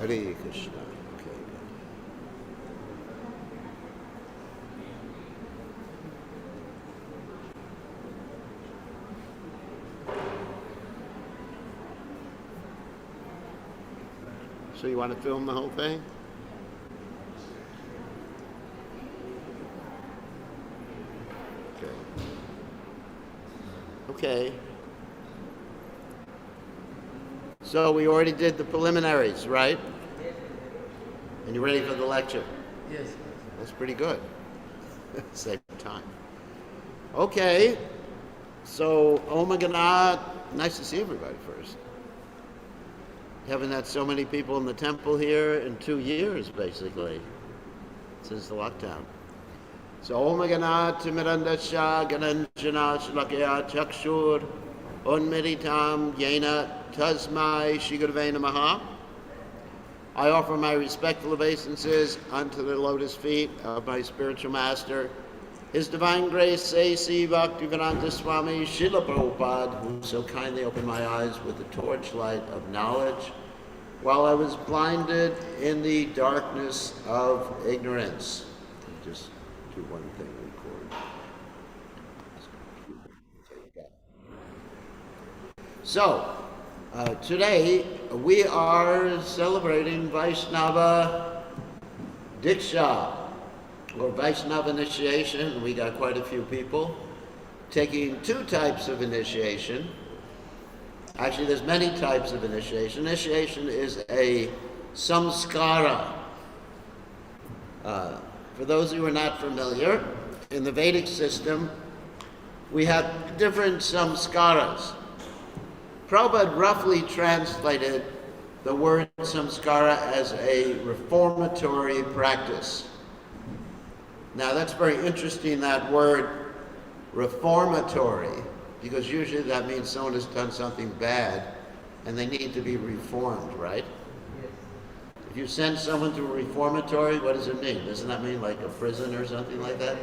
Hare Krishna. Okay. So you want to film the whole thing? Okay. So we already did the preliminaries, right? And you're ready for the lecture? Yes. That's pretty good. Save time. Okay. So, oh my God, nice to see everybody first. Haven't had so many people in the temple here in 2 years, basically, since the lockdown. So, Om Ganat Mirandasha Gananjana Shlakya Chakshur Unmiritam Yena Tasmai Shigurve Namaha. I offer my respectful obeisances unto the lotus feet of my spiritual master, His Divine Grace A.C. Bhaktivedanta Swami Srila Prabhupada, who so kindly opened my eyes with the torchlight of knowledge while I was blinded in the darkness of ignorance. Just do one thing, record. So, today we are celebrating Vaishnava Diksha, or Vaishnava Initiation. We got quite a few people taking 2 types of initiation. Actually, there's many types of initiation. Initiation is a samskara. For those who are not familiar, in the Vedic system, we have different samskaras. Prabhupada roughly translated the word samskara as a reformatory practice. Now that's very interesting, that word reformatory, because usually that means someone has done something bad and they need to be reformed, right? If you send someone to a reformatory, what does it mean? Doesn't that mean like a prison or something like that?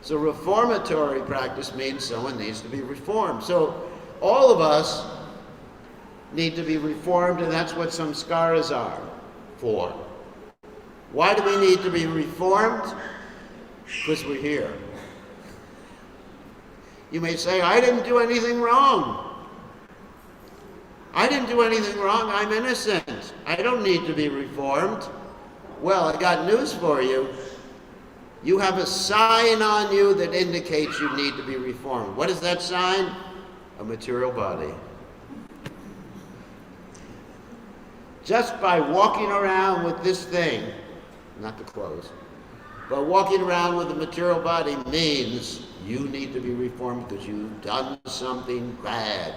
So reformatory practice means someone needs to be reformed. So all of us need to be reformed, and that's what samskaras are for. Why do we need to be reformed? Because we're here. You may say, I didn't do anything wrong. I didn't do anything wrong. I'm innocent. I don't need to be reformed. Well, I got news for you. You have a sign on you that indicates you need to be reformed. What is that sign? A material body. Just by walking around with this thing, not the clothes, but walking around with a material body means you need to be reformed because you've done something bad.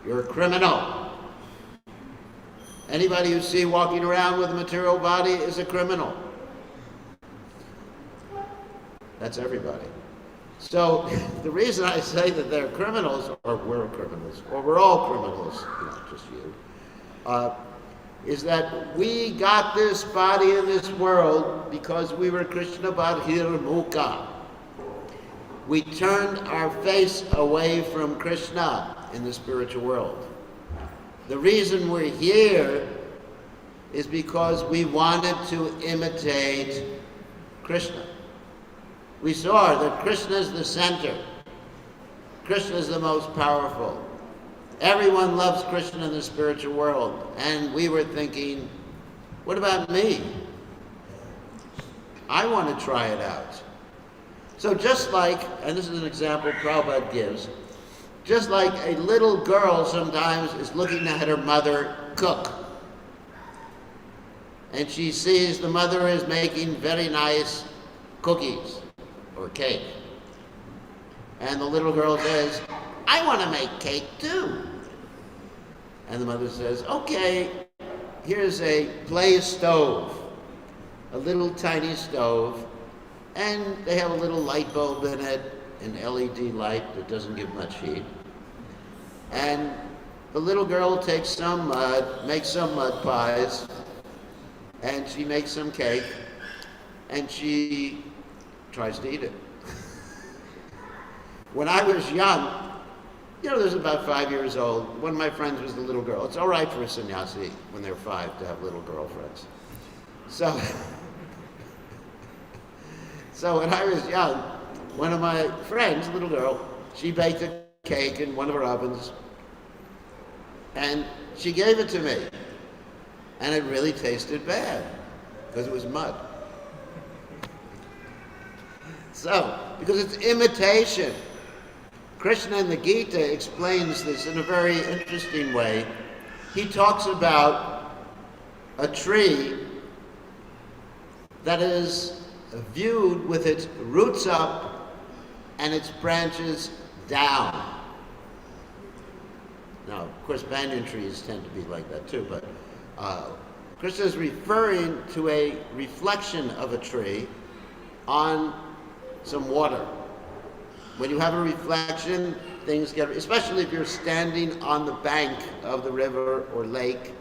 You're a criminal. Anybody you see walking around with a material body is a criminal. That's everybody. So the reason I say that they're criminals, or we're criminals, or we're all criminals, not just you, is that we got this body in this world because we were Krishna Badhir Mukha. We turned our face away from Krishna in the spiritual world. The reason we're here is because we wanted to imitate Krishna. We saw that Krishna is the center. Krishna is the most powerful. Everyone loves Krishna in the spiritual world. And we were thinking, what about me? I want to try it out. So just like, and this is an example Prabhupada gives, just like a little girl sometimes is looking at her mother cook. And she sees the mother is making very nice cookies or cake. And the little girl says, I want to make cake too. And the mother says, okay, here's a play stove, a little tiny stove, and they have a little light bulb in it, an LED light that doesn't give much heat. And the little girl takes some mud, makes some mud pies, and she makes some cake, and she tries to eat it. When I was young, There's about 5 years old. One of my friends was the little girl. It's all right for a sannyasi when they're 5 to have little girlfriends. So, so when I was young, one of my friends, a little girl, she baked a cake in one of her ovens, and she gave it to me. And it really tasted bad, because it was mud. So, because it's imitation. Krishna in the Gita explains this in a very interesting way. He talks about a tree that is viewed with its roots up and its branches down. Now, of course, banyan trees tend to be like that too, but Krishna is referring to a reflection of a tree on some water. When you have a reflection, things get, especially if you're standing on the bank of the river or lake,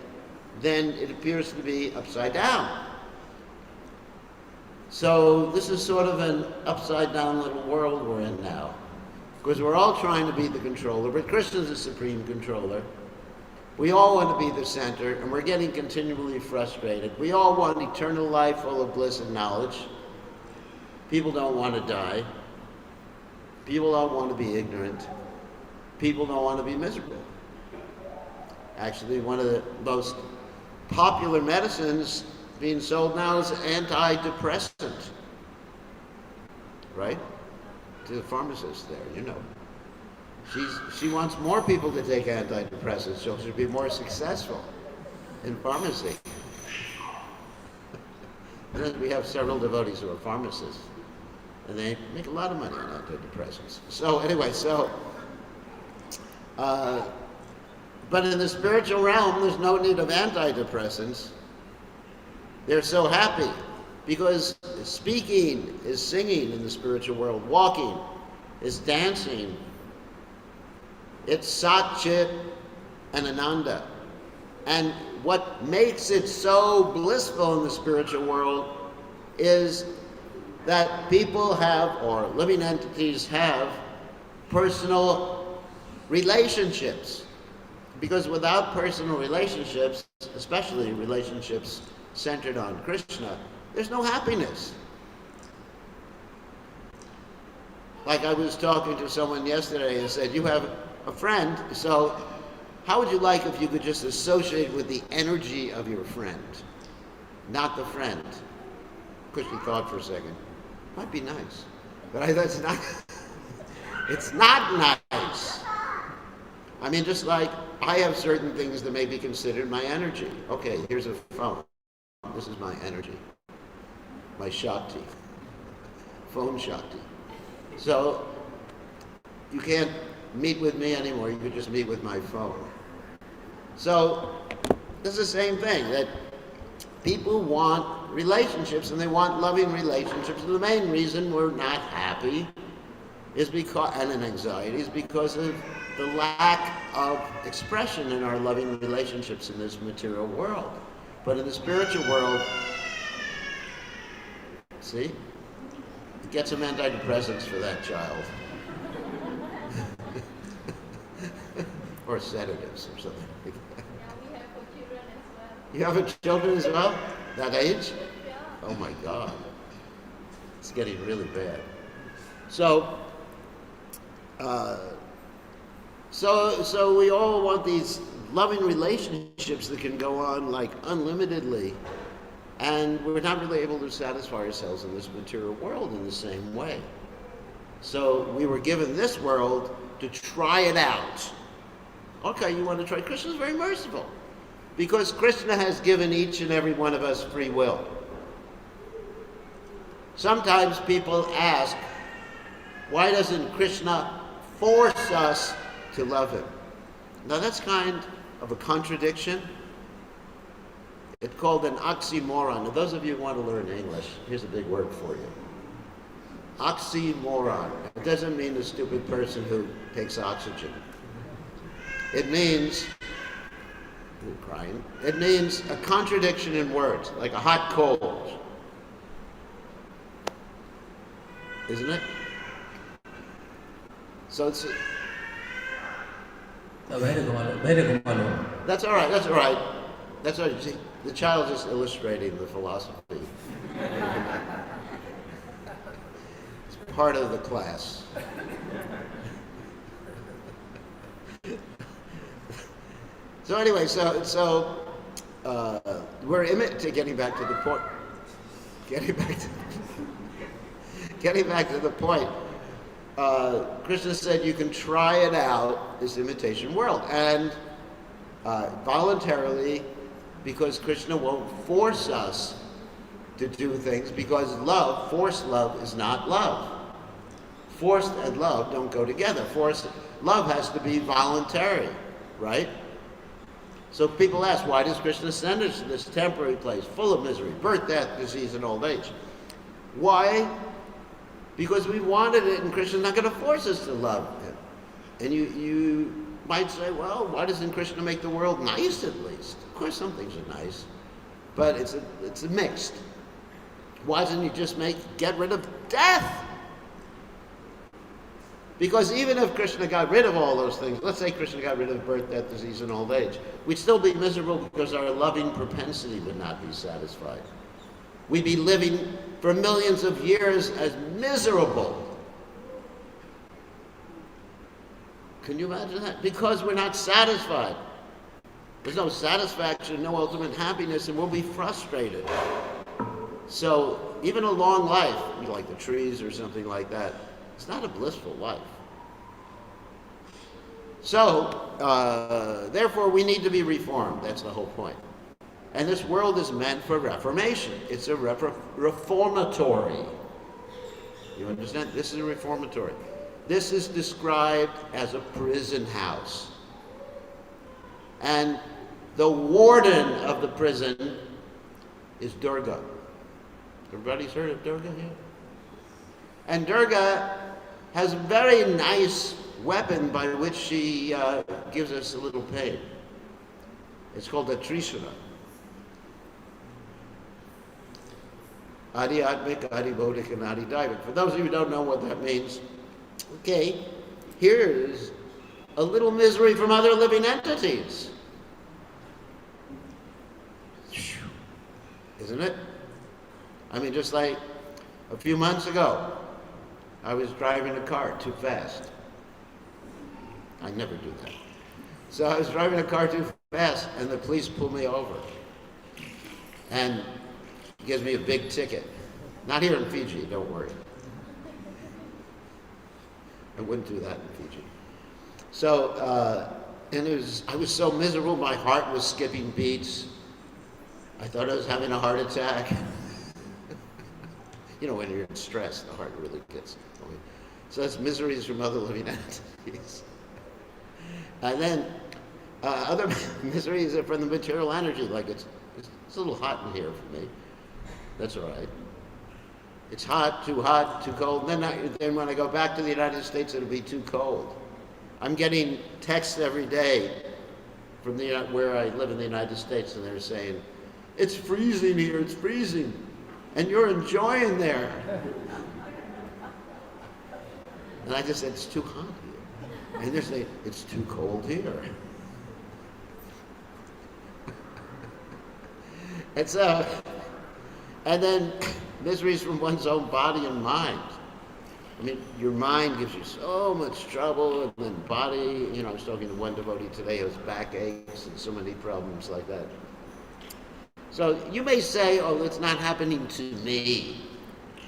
then it appears to be upside down. So this is sort of an upside down little world we're in now. Because we're all trying to be the controller, but Krishna's the supreme controller. We all want to be the center, and we're getting continually frustrated. We all want eternal life full of bliss and knowledge. People don't want to die. People don't want to be ignorant. People don't want to be miserable. Actually, one of the most popular medicines being sold now is antidepressant. Right? To the pharmacist there, She wants more people to take antidepressants so she'll be more successful in pharmacy. And then we have several devotees who are pharmacists, and they make a lot of money on antidepressants. So anyway, but in the spiritual realm, there's no need of antidepressants. They're so happy because speaking is singing in the spiritual world, walking is dancing. It's Sat, Chit, and Ananda. And what makes it so blissful in the spiritual world is that people have, or living entities have, personal relationships. Because without personal relationships, especially relationships centered on Krishna, there's no happiness. Like I was talking to someone yesterday and said, you have a friend, so how would you like if you could just associate with the energy of your friend, not the friend? Because she thought for a second, might be nice. But I thought it's not nice. I mean, just like I have certain things that may be considered my energy. Okay, here's a phone. This is my energy. My Shakti. Phone Shakti. So, you can't meet with me anymore, you could just meet with my phone. So, it's the same thing, that people want relationships, and they want loving relationships, and the main reason we're not happy is because, and an anxiety, is because of the lack of expression in our loving relationships in this material world. But in the spiritual world, see? Get some antidepressants for that child. Or sedatives or something like that. Yeah, we have for children as well. You have children as well? That age? Oh my God. It's getting really bad. So we all want these loving relationships that can go on like unlimitedly, and we're not really able to satisfy ourselves in this material world in the same way. So we were given this world to try it out. Okay, you want to try? Krishna's very merciful, because Krishna has given each and every one of us free will. Sometimes people ask, why doesn't Krishna force us to love him? Now that's kind of a contradiction. It's called an oxymoron. Now those of you who want to learn English, here's a big word for you. Oxymoron. It doesn't mean a stupid person who takes oxygen. It means, you're crying, it means a contradiction in words, like a hot cold. Isn't it? So That's all right. That's all right. That's all right. See, the child is illustrating the philosophy. It's part of the class. So anyway, we're getting back to the point. Getting back to the point. Krishna said you can try it out, this imitation world, and voluntarily, because Krishna won't force us to do things, because forced love is not love. Forced and love don't go together. Love has to be voluntary, right? So people ask, why does Krishna send us to this temporary place full of misery, birth, death, disease, and old age? Why? Because we wanted it, and Krishna's not going to force us to love him. And you might say, well, why doesn't Krishna make the world nice at least? Of course some things are nice, but it's a mixed. Why doesn't he just get rid of death? Because even if Krishna got rid of all those things, let's say Krishna got rid of birth, death, disease, and old age, we'd still be miserable because our loving propensity would not be satisfied. We'd be living for millions of years as miserable. Can you imagine that? Because we're not satisfied. There's no satisfaction, no ultimate happiness, and we'll be frustrated. So even a long life, like the trees or something like that, it's not a blissful life. So, therefore, we need to be reformed. That's the whole point. And this world is meant for reformation. It's a reformatory. You understand? This is a reformatory. This is described as a prison house. And the warden of the prison is Durga. Everybody's heard of Durga here? And Durga has a very nice weapon by which she gives us a little pain. It's called a Trishula. Adi Atmik, Adi Bodhik, and Adi Daivik. For those of you who don't know what that means, okay, here's a little misery from other living entities. Isn't it? I mean, just like a few months ago, I was driving a car too fast. I never do that. So I was driving a car too fast, and the police pulled me over. And gives me a big ticket. Not here in Fiji, don't worry. I wouldn't do that in Fiji. So, and I was so miserable, my heart was skipping beats. I thought I was having a heart attack. You know, when you're in stress, the heart really gets going. So that's miseries from other living entities. And then other miseries are from the material energy, like it's a little hot in here for me. That's all right. It's hot, too cold. Then when I go back to the United States, it'll be too cold. I'm getting texts every day from where I live in the United States, and they're saying, it's freezing here, it's freezing. And you're enjoying there. And I just said, it's too hot here. And they're saying, it's too cold here. And then miseries from one's own body and mind. I mean, your mind gives you so much trouble, and then body, I was talking to one devotee today who has backaches and so many problems like that. So you may say, oh, it's not happening to me.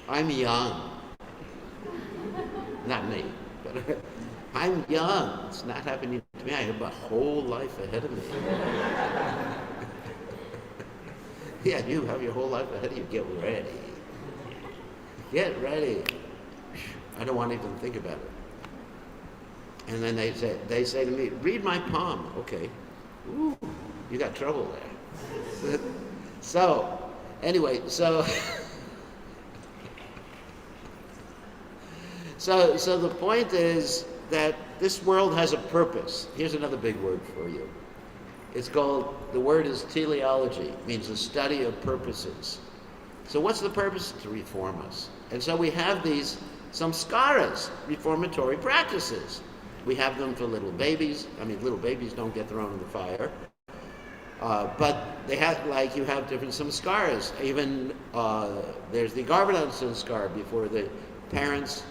I'm young. Not me, but I'm young. It's not happening to me. I have a whole life ahead of me. Yeah, you have your whole life ahead of you. Get ready. Get ready. I don't want to even think about it. And then they say to me, read my palm. Okay. Ooh, you got trouble there. So, anyway, so the point is that this world has a purpose. Here's another big word for you. The word is teleology. It means the study of purposes. So what's the purpose? To reform us. And so we have these samskaras, reformatory practices. We have them for little babies. I mean, little babies don't get thrown in the fire. But they have, like, you have different samskaras. Even there's the Garbhadan samskar before the parents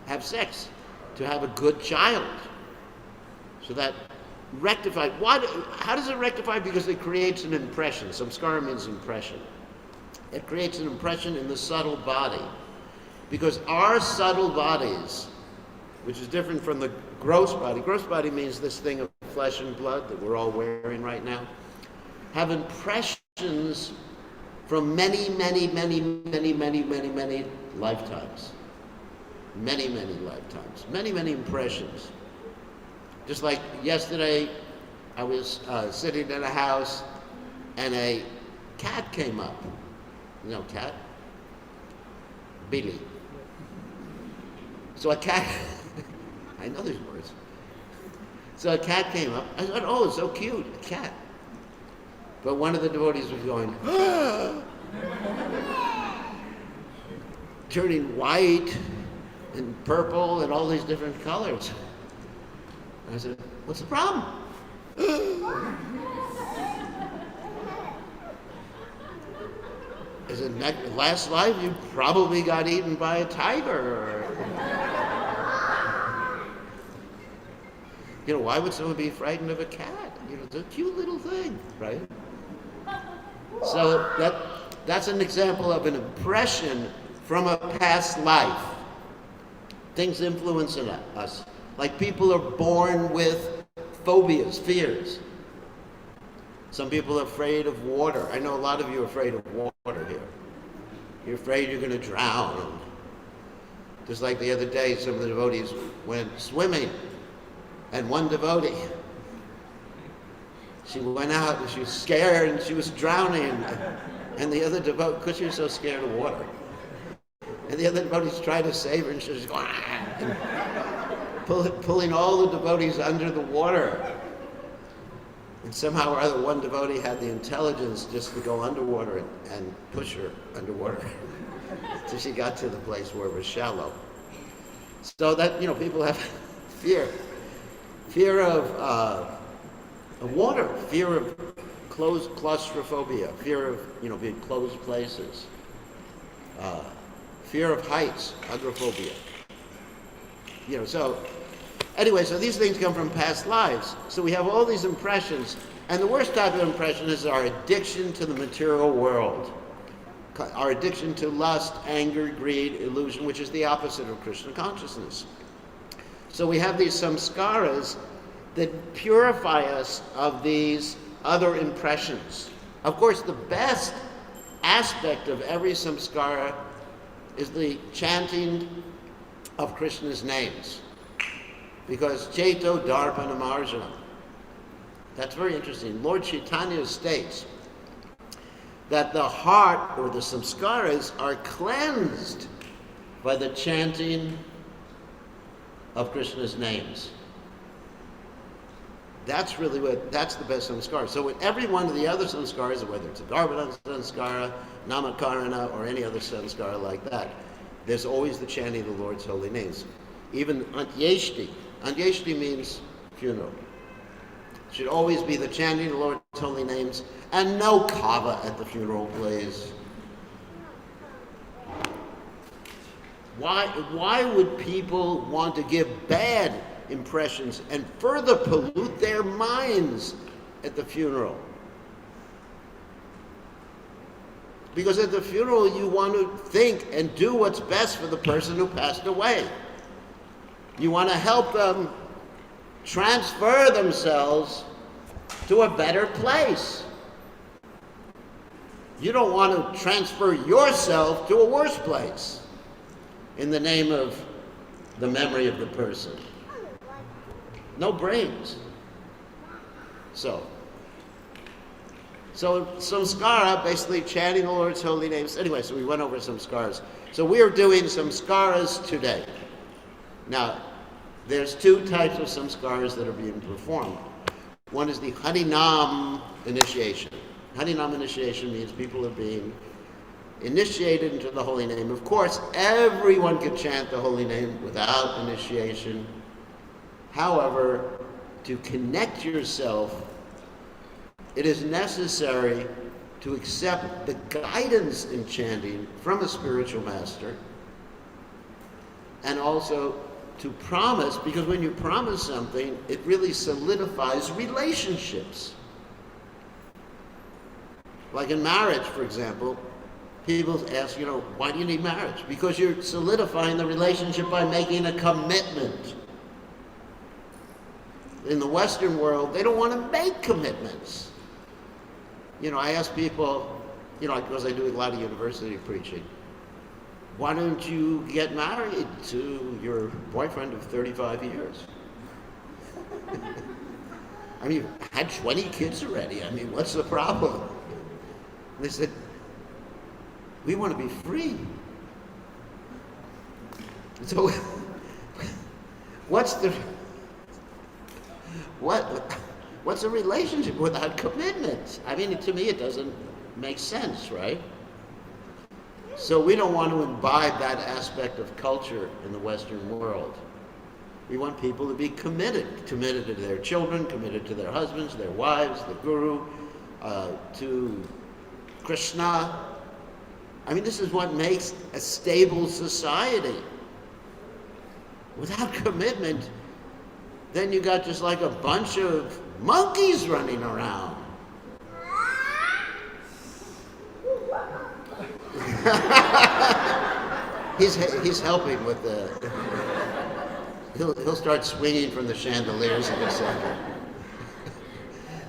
have sex to have a good child. So that rectified. How does it rectify? Because it creates an impression. Samskara means impression. It creates an impression in the subtle body. Because our subtle bodies, which is different from the gross body means this thing of flesh and blood that we're all wearing right now, have impressions from many, many, many, many, many, many, many lifetimes. Many, many lifetimes. Many, many impressions. Just like yesterday, I was sitting in a house and a cat came up. You know, cat? Billy. So a cat, I know these words. So a cat came up. I thought, oh, it's so cute, a cat. But one of the devotees was going, ah! Turning white and purple and all these different colors. And I said, what's the problem? I said, last life you probably got eaten by a tiger. You know, why would someone be frightened of a cat? You know, it's a cute little thing, right? So that's an example of an impression from a past life. Things influencing us. Like people are born with phobias, fears. Some people are afraid of water. I know a lot of you are afraid of water here. You're afraid you're going to drown. Just like the other day, some of the devotees went swimming. And one devotee, she went out and she was scared and she was drowning. And the other devotee, because she was so scared of water. And the other devotees tried to save her and she was going, pulling all the devotees under the water. And somehow or other, one devotee had the intelligence just to go underwater and push her underwater. So she got to the place where it was shallow. So that, you know, people have fear. Fear of water, fear of claustrophobia, fear of, you know, being closed places, fear of heights, agoraphobia. You know, so anyway, so these things come from past lives. So we have all these impressions, and the worst type of impression is our addiction to the material world. Our addiction to lust, anger, greed, illusion, which is the opposite of Krishna consciousness. So we have these samskaras that purify us of these other impressions. Of course, the best aspect of every samskara is the chanting of Krishna's names. Because Cheto Darpana Marjana. That's very interesting. Lord Chaitanya states that the heart, or the samskaras, are cleansed by the chanting of Krishna's names. That's the best samskara. So with every one of the other samskaras, whether it's a Garbhadan samskara, Namakarana, or any other samskara like that, there's always the chanting of the Lord's holy names. Even Antyeshti. Antyeshti means funeral. Should always be the chanting of the Lord's holy names, and no kava at the funeral, please. Why would people want to give bad impressions and further pollute their minds at the funeral? Because at the funeral you want to think and do what's best for the person who passed away. You want to help them transfer themselves to a better place. You don't want to transfer yourself to a worse place in the name of the memory of the person. No brains. So samskara, basically chanting the Lord's holy names. Anyway, so we went over samskaras. So we are doing samskaras today. Now, there's two types of samskaras that are being performed. One is the Hadinam Initiation. Hadinam Initiation means people are being initiated into the holy name. Of course, everyone can chant the holy name without initiation. However, to connect yourself, it is necessary to accept the guidance in chanting from a spiritual master, and also to promise, because when you promise something, it really solidifies relationships. Like in marriage, for example, people ask, why do you need marriage? Because you're solidifying the relationship by making a commitment. In the Western world, they don't want to make commitments. I ask people, because I do a lot of university preaching, why don't you get married to your boyfriend of 35 years? You've had 20 kids already. What's the problem? And they said, we want to be free. So, what's a relationship without commitment? To me, it doesn't make sense, right? So we don't want to imbibe that aspect of culture in the Western world. We want people to be committed to their children, committed to their husbands, their wives, the guru, to Krishna. This is what makes a stable society. Without commitment, then you got just like a bunch of monkeys running around. He's helping with the. He'll start swinging from the chandeliers in a second.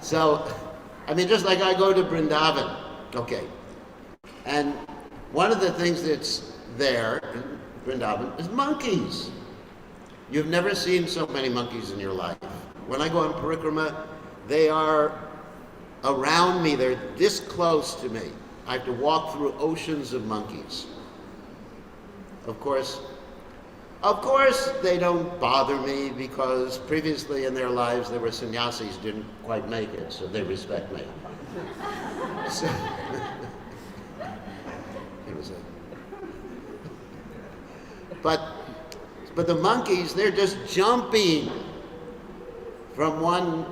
So, just like I go to Vrindavan, okay, and one of the things that's there in Vrindavan is monkeys. You've never seen so many monkeys in your life. When I go on parikrama, they are around me. They're this close to me. I have to walk through oceans of monkeys. Of course, they don't bother me because previously in their lives there were sannyasis who didn't quite make it, so they respect me. So, it was but the monkeys, they're just jumping from one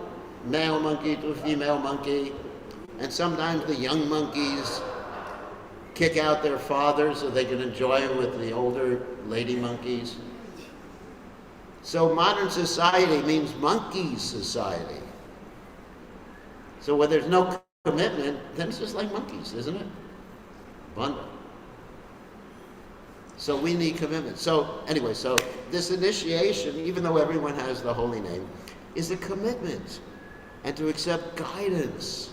male monkey to a female monkey, and sometimes the young monkeys kick out their father so they can enjoy it with the older lady monkeys. So modern society means monkey society. So when there's no commitment, then it's just like monkeys, isn't it? Bundle. So we need commitment. So anyway, this initiation, even though everyone has the holy name, is a commitment and to accept guidance.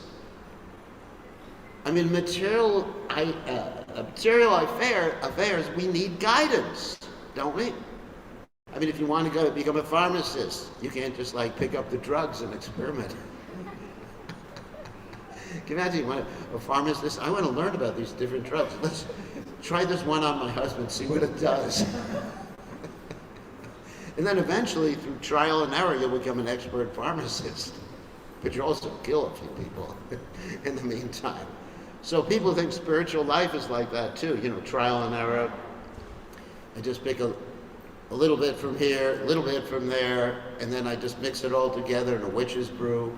Material affairs, we need guidance, don't we? If you want to go become a pharmacist, you can't just pick up the drugs and experiment. Can you imagine a pharmacist? I want to learn about these different drugs. Let's try this one on my husband, see what it does. And then eventually, through trial and error, you'll become an expert pharmacist. But you also kill a few people in the meantime. So people think spiritual life is like that too, trial and error. I just pick a little bit from here, a little bit from there, and then I just mix it all together in a witch's brew.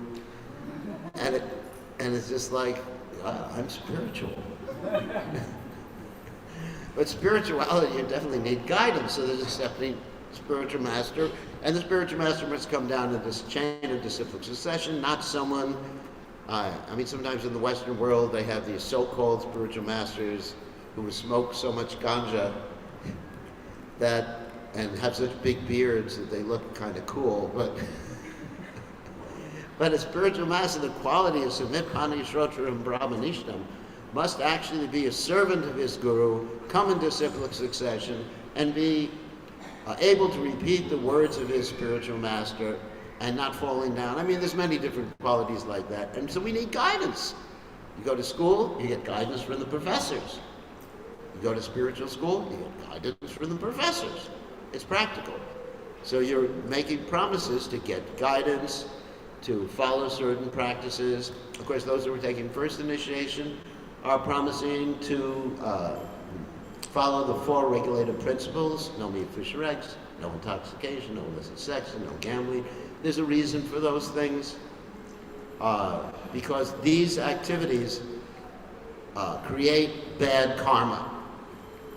And it's just like, I'm spiritual. But spirituality, you definitely need guidance. So there's accepting spiritual master, and the spiritual master must come down in this chain of disciplic succession, not someone. Sometimes in the Western world they have these so-called spiritual masters who smoke so much ganja and have such big beards that they look kind of cool, but a spiritual master, the quality of Sumit Pani Shrotra Brahmanishtam, must actually be a servant of his guru, come in disciplic succession, and be able to repeat the words of his spiritual master and not falling down. There's many different qualities like that. And so we need guidance. You go to school, you get guidance from the professors. You go to spiritual school, you get guidance from the professors. It's practical. So you're making promises to get guidance, to follow certain practices. Of course, those who are taking first initiation are promising to follow the 4 regulated principles, no meat, fish, or eggs, no intoxication, no illicit sex, no gambling. There's a reason for those things because these activities create bad karma.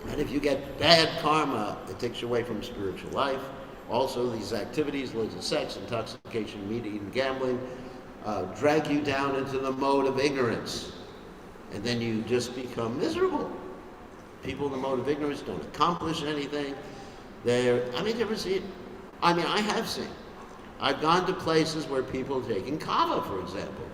And if you get bad karma, it takes you away from spiritual life. Also, these activities, illicit sex, intoxication, meat eating, gambling, drag you down into the mode of ignorance. And then you just become miserable. People in the mode of ignorance don't accomplish anything. You ever see it? I have seen. I've gone to places where people are taking kava, for example.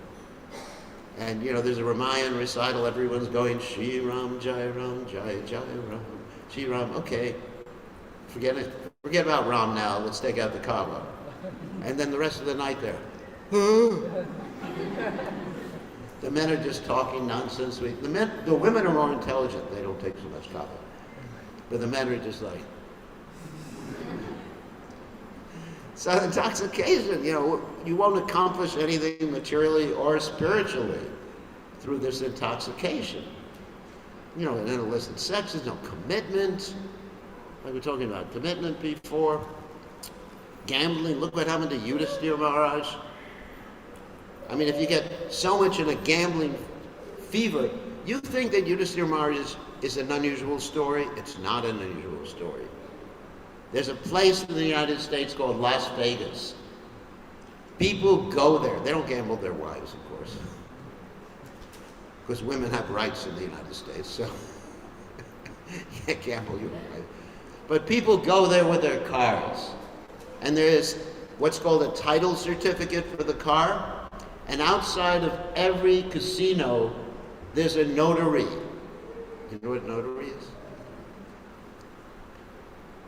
And, there's a Ramayan recital, everyone's going, Shri Ram, Jai Ram, Jai Jai Ram, Shri Ram. Okay, forget about Ram now, let's take out the kava. And then the rest of the night they're, the men are just talking nonsense. The women are more intelligent, they don't take so much kava. But the men are just like, so intoxication, you won't accomplish anything materially or spiritually through this intoxication. And then illicit sex, there's no commitment. Like we were talking about commitment before. Gambling, look what happened to Yudhisthira Maharaj. If you get so much in a gambling fever, you think that Yudhisthira Maharaj is an unusual story. It's not an unusual story. There's a place in the United States called Las Vegas. People go there. They don't gamble their wives, of course. Because women have rights in the United States, so you can't gamble your wife. But people go there with their cars. And there's what's called a title certificate for the car. And outside of every casino, there's a notary. You know what a notary is?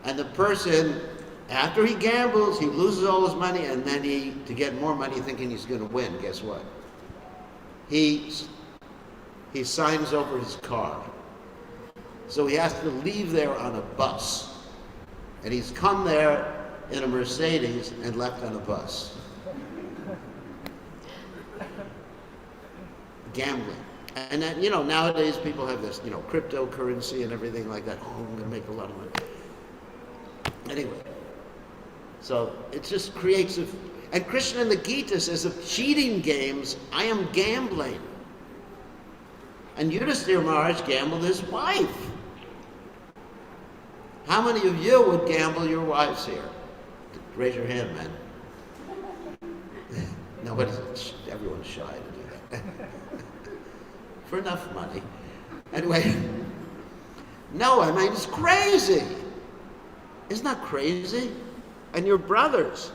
And the person, after he gambles, he loses all his money, and then to get more money thinking he's going to win, guess what? He signs over his car. So he has to leave there on a bus. And he's come there in a Mercedes and left on a bus. Gambling. And then, nowadays people have this, cryptocurrency and everything like that. Oh, I'm going to make a lot of money. Anyway, so it just creates and Krishna in the Gita says of cheating games, I am gambling. And Yudhisthira Maharaj gambled his wife. How many of you would gamble your wives here? Raise your hand, man. Everyone's shy to do that. For enough money. Anyway, no, it's crazy. Isn't that crazy? And your brothers.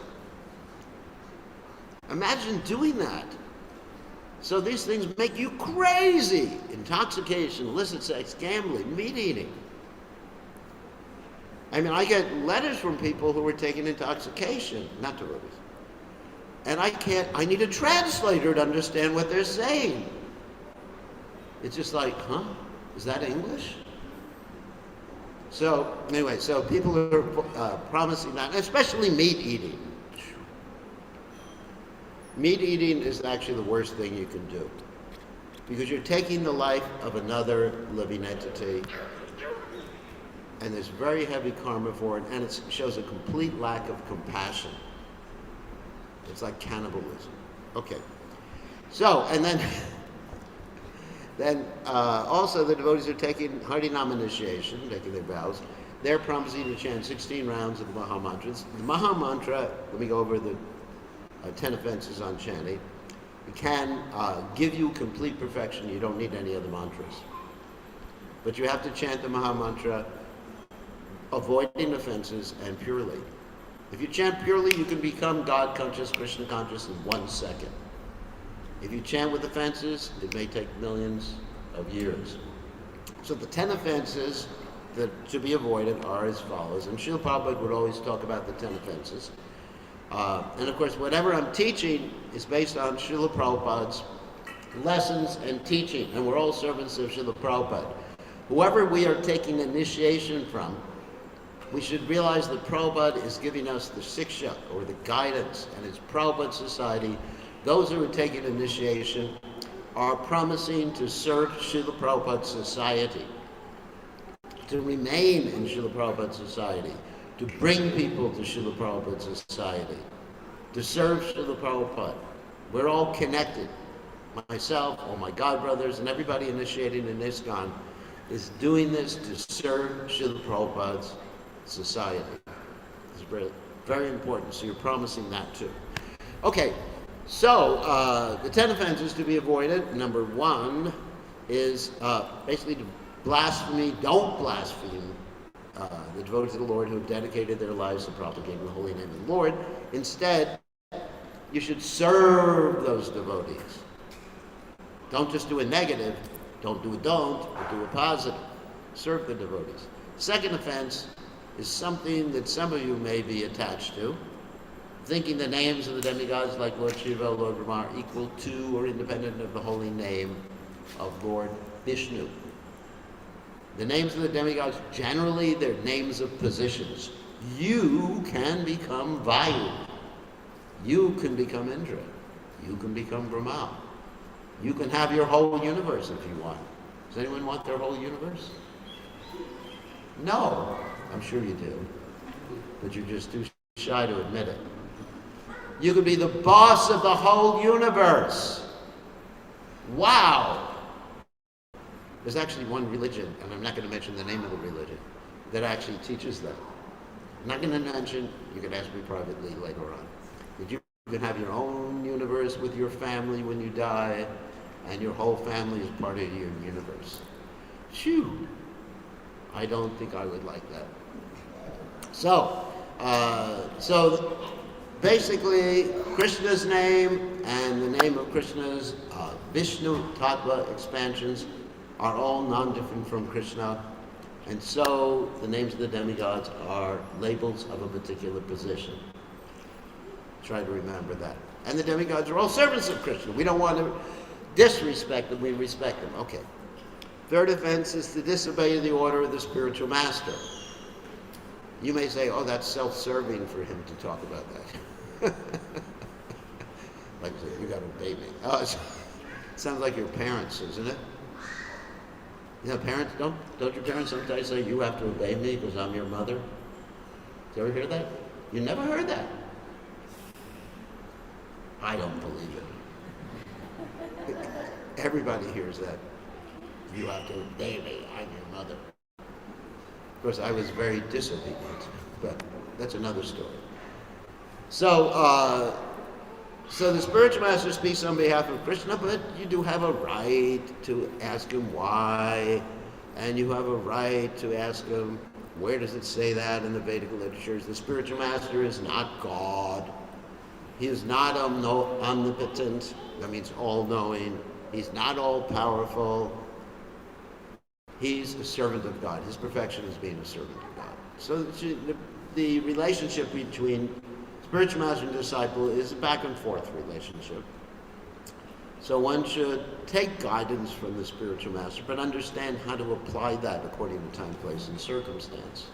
Imagine doing that. So these things make you crazy. Intoxication, illicit sex, gambling, meat eating. I get letters from people who are taking intoxication, not devotees. And I need a translator to understand what they're saying. It's just like, is that English? So anyway, people are promising that, especially meat eating. Meat eating is actually the worst thing you can do because you're taking the life of another living entity, and there's very heavy karma for it, and it shows a complete lack of compassion. It's like cannibalism. Okay. So, and then also the devotees are taking Hadinam Initiation, taking their vows. They're promising to chant 16 rounds of the Maha Mantras. The Maha Mantra, let me go over the 10 offenses on chanting. It can give you complete perfection. You don't need any other mantras. But you have to chant the Maha Mantra, avoiding offenses and purely. If you chant purely, you can become God conscious, Krishna conscious in 1 second. If you chant with offenses, it may take millions of years. So the 10 offenses that to be avoided are as follows. And Srila Prabhupada would always talk about the 10 offenses. And of course, whatever I'm teaching is based on Srila Prabhupada's lessons and teaching. And we're all servants of Srila Prabhupada. Whoever we are taking initiation from, we should realize that Prabhupada is giving us the siksha, or the guidance, and it's Prabhupada society. Those who are taking initiation are promising to serve Srila Prabhupada society, to remain in Srila Prabhupada society, to bring people to Srila Prabhupada's society, to serve Srila Prabhupada. We're all connected. Myself, all my godbrothers, and everybody initiating in ISKCON is doing this to serve Srila Prabhupada's society. It's very, very important. So you're promising that too. Okay, so the 10 offenses to be avoided. Number 1 is basically to blasphemy. Don't blaspheme the devotees of the Lord who have dedicated their lives to propagating the holy name of the Lord. Instead, you should serve those devotees. Don't just do a negative, don't do a don't, but do a positive. Serve the devotees. Second offense is something that some of you may be attached to, thinking the names of the demigods like Lord Shiva, Lord Brahma are equal to or independent of the holy name of Lord Vishnu. The names of the demigods, generally they're names of positions. You can become Vayu. You can become Indra. You can become Brahma. You can have your whole universe if you want. Does anyone want their whole universe? No. I'm sure you do. But you're just too shy to admit it. You could be the boss of the whole universe. Wow. There's actually one religion, and I'm not going to mention the name of the religion, that actually teaches that. I'm not going to mention, you can ask me privately later on. That you can have your own universe with your family when you die, and your whole family is part of your universe. Phew! I don't think I would like that. So basically, Krishna's name and the name of Krishna's Vishnu Tattva expansions are all non-different from Krishna, and so the names of the demigods are labels of a particular position. Try to remember that. And the demigods are all servants of Krishna. We don't want to disrespect them, we respect them. Okay. Third offense is to disobey the order of the spiritual master. You may say, oh, that's self-serving for him to talk about that. Like, you got to obey me. Oh, it sounds like your parents, isn't it? You know, parents, don't your parents sometimes say, you have to obey me because I'm your mother? Did you ever hear that? You never heard that? I don't believe it. Everybody hears that. You have to obey me, I'm your mother. Of course, I was very disobedient, but that's another story. So the spiritual master speaks on behalf of Krishna, but you do have a right to ask him why, and you have a right to ask him, where does it say that in the Vedic literatures? The spiritual master is not God. He is not omnipotent, that means all-knowing. He's not all-powerful. He's a servant of God. His perfection is being a servant of God. So the relationship between spiritual master and disciple is a back and forth relationship. So one should take guidance from the spiritual master, but understand how to apply that according to time, place, and circumstance.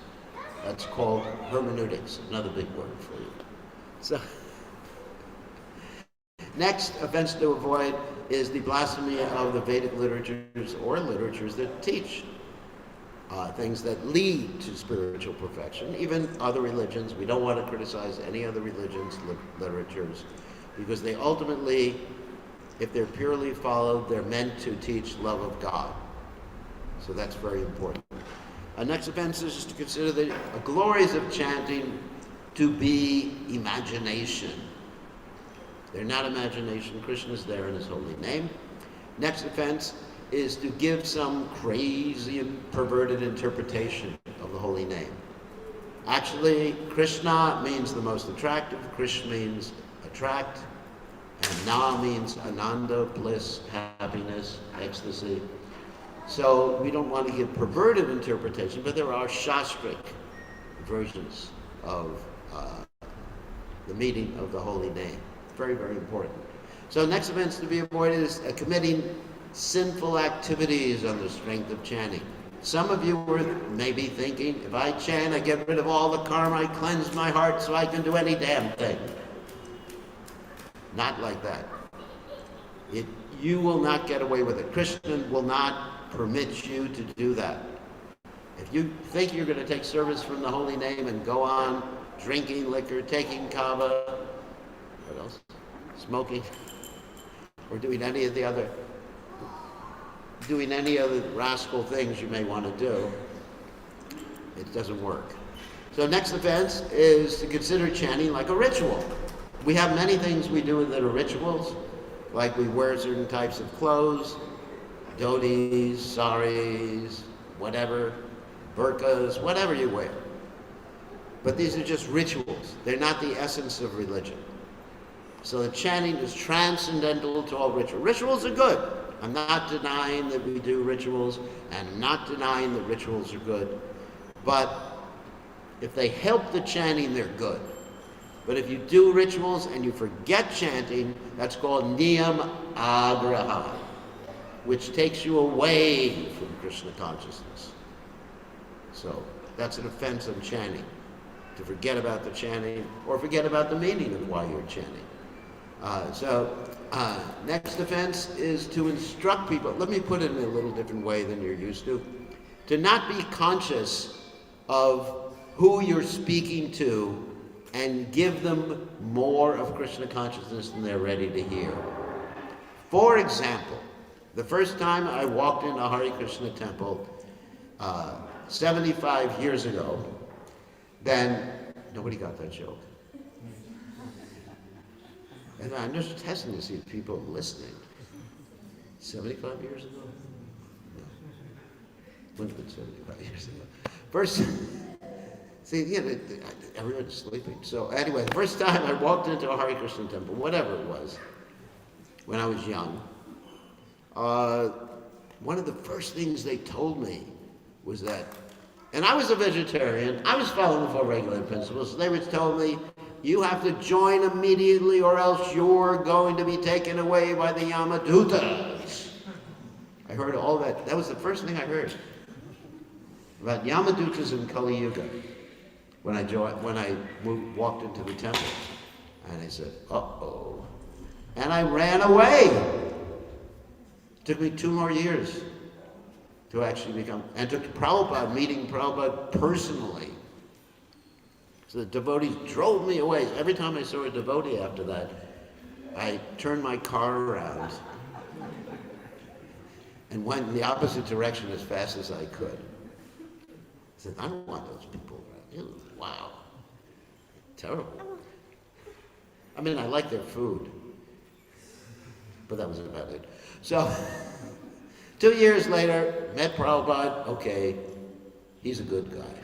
That's called hermeneutics, another big word for you. So, next offense to avoid is the blasphemy of the Vedic literatures or literatures that teach things that lead to spiritual perfection. Even other religions, we don't want to criticize any other religions' literatures, because they ultimately, if they're purely followed, they're meant to teach love of God. So that's very important. Next offense is to consider the glories of chanting to be imagination. They're not imagination. Krishna is there in his holy name. Next offense is to give some crazy and perverted interpretation of the holy name. Actually, Krishna means the most attractive. Krishna means attract. And Na means ananda, bliss, happiness, ecstasy. So we don't want to give perverted interpretation, but there are shastric versions of the meaning of the holy name. Very, very important. So next offense to be avoided is committing sinful activities on the strength of chanting. Some of you were maybe thinking, if I chant, I get rid of all the karma, I cleanse my heart so I can do any damn thing. Not like that. You will not get away with it. Krishna will not permit you to do that. If you think you're going to take service from the holy name and go on drinking liquor, taking kava, what else? Smoking, or doing any other rascal things you may want to do, it doesn't work. So next offense is to consider chanting like a ritual. We have many things we do that are rituals, like we wear certain types of clothes, dhotis, saris, whatever, burqas, whatever you wear. But these are just rituals. They're not the essence of religion. So the chanting is transcendental to all ritual. Rituals are good. I'm not denying that we do rituals, and I'm not denying that rituals are good. But if they help the chanting, they're good. But if you do rituals and you forget chanting, that's called niyam agraha, which takes you away from Krishna consciousness. So that's an offense on chanting, to forget about the chanting or forget about the meaning of why you're chanting. Next offense is to instruct people. Let me put it in a little different way than you're used to not be conscious of who you're speaking to and give them more of Krishna consciousness than they're ready to hear. For example, the first time I walked into Hare Krishna temple 75 years ago, then nobody got that joke. And I'm just testing to see if people are listening. 75 years ago? No. Wouldn't have been 75 years ago. First, see, everyone's sleeping. So anyway, the first time I walked into a Hare Krishna temple, whatever it was, when I was young, one of the first things they told me was that, and I was a vegetarian, I was following the 4 regulator principles, so they would tell me, you have to join immediately or else you're going to be taken away by the Yamadutas. I heard all that. That was the first thing I heard about Yamadutas in Kali Yuga when I walked into the temple. And I said, uh-oh. And I ran away. It took me 2 more years to actually become, and took Prabhupada, meeting Prabhupada personally. So the devotees drove me away. Every time I saw a devotee after that, I turned my car around and went in the opposite direction as fast as I could. I said, I don't want those people around. Ew, wow. Terrible. I mean, I like their food, but that was about it. So 2 years later, met Prabhupada. Okay, he's a good guy.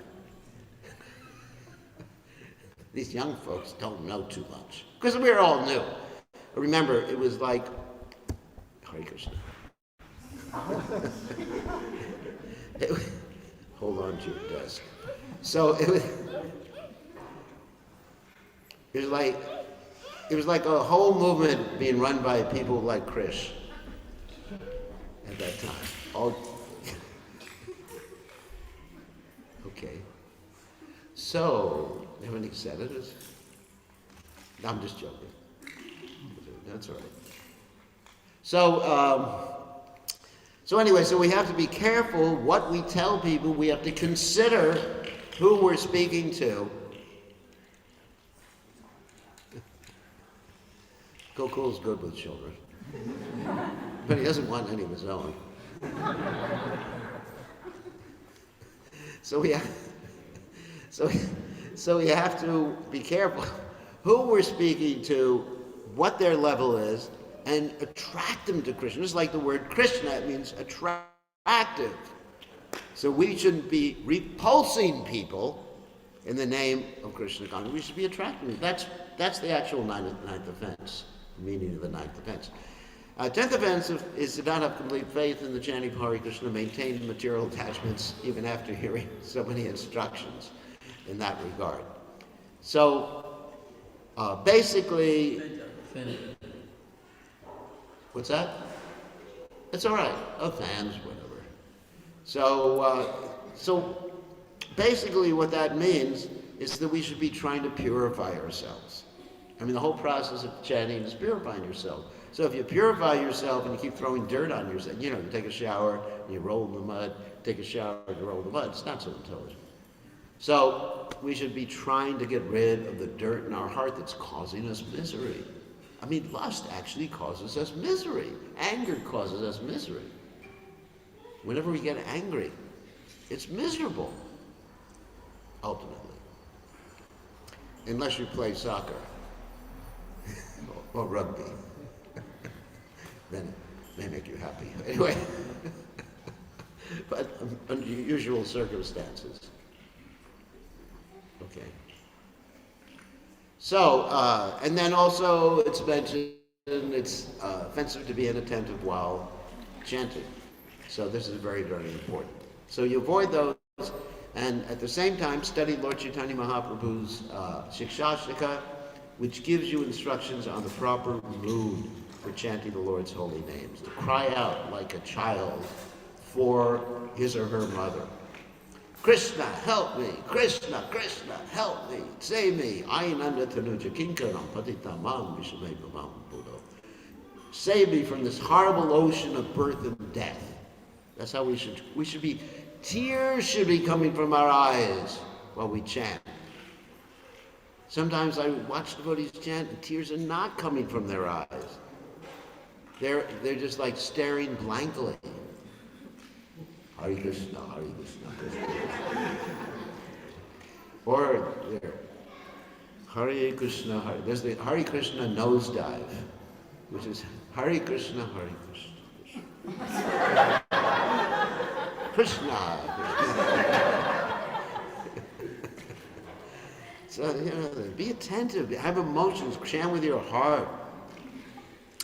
These young folks don't know too much, because we were all new. Remember, it was like, Hare Krishna. Hold on to your desk. So it was like a whole movement being run by people like Krish at that time. Okay. So, you have any senators? No, I'm just joking. That's all right. So anyway, so we have to be careful what we tell people. We have to consider who we're speaking to. Gokul's good with children, but he doesn't want any of his own. So we have to be careful who we're speaking to, what their level is, and attract them to Krishna. Just like the word Krishna, it means attractive. So we shouldn't be repulsing people in the name of Krishna consciousness. We should be attracting them. That's the actual ninth offense, the meaning of the ninth offense. 10th offense is to not have complete faith in the chanting of Hare Krishna, maintain material attachments even after hearing so many instructions in that regard. So basically, what's that? It's all right. Oh, fans, whatever. So basically what that means is that we should be trying to purify ourselves. I mean, the whole process of chanting is purifying yourself. So if you purify yourself and you keep throwing dirt on yourself, you take a shower, you roll in the mud, take a shower, you roll in the mud, it's not so intelligent. So we should be trying to get rid of the dirt in our heart that's causing us misery. I mean, lust actually causes us misery. Anger causes us misery. Whenever we get angry, it's miserable, ultimately. Unless you play soccer or rugby. Then it may make you happy. Anyway, but under usual circumstances. Okay. So, and then also it's mentioned it's offensive to be inattentive while chanting. So this is very, very important. So you avoid those, and at the same time study Lord Chaitanya Mahaprabhu's Shikshashika, which gives you instructions on the proper mood for chanting the Lord's holy names. To cry out like a child for his or her mother. Krishna, help me! Krishna, Krishna, help me! Save me! Ainanda tanuja kinkaram patitamam vishamebamam buddho. Save me from this horrible ocean of birth and death. That's how we should be. Tears should be coming from our eyes while we chant. Sometimes I watch devotees chant and tears are not coming from their eyes. They're just like staring blankly. Hare Krishna, Hare Krishna, Krishna Krishna. Or there, Hare Krishna, Hare. There's the Hare Krishna nosedive, which is Hare Krishna, Hare Krishna. Krishna. So, be attentive, have emotions, chant with your heart.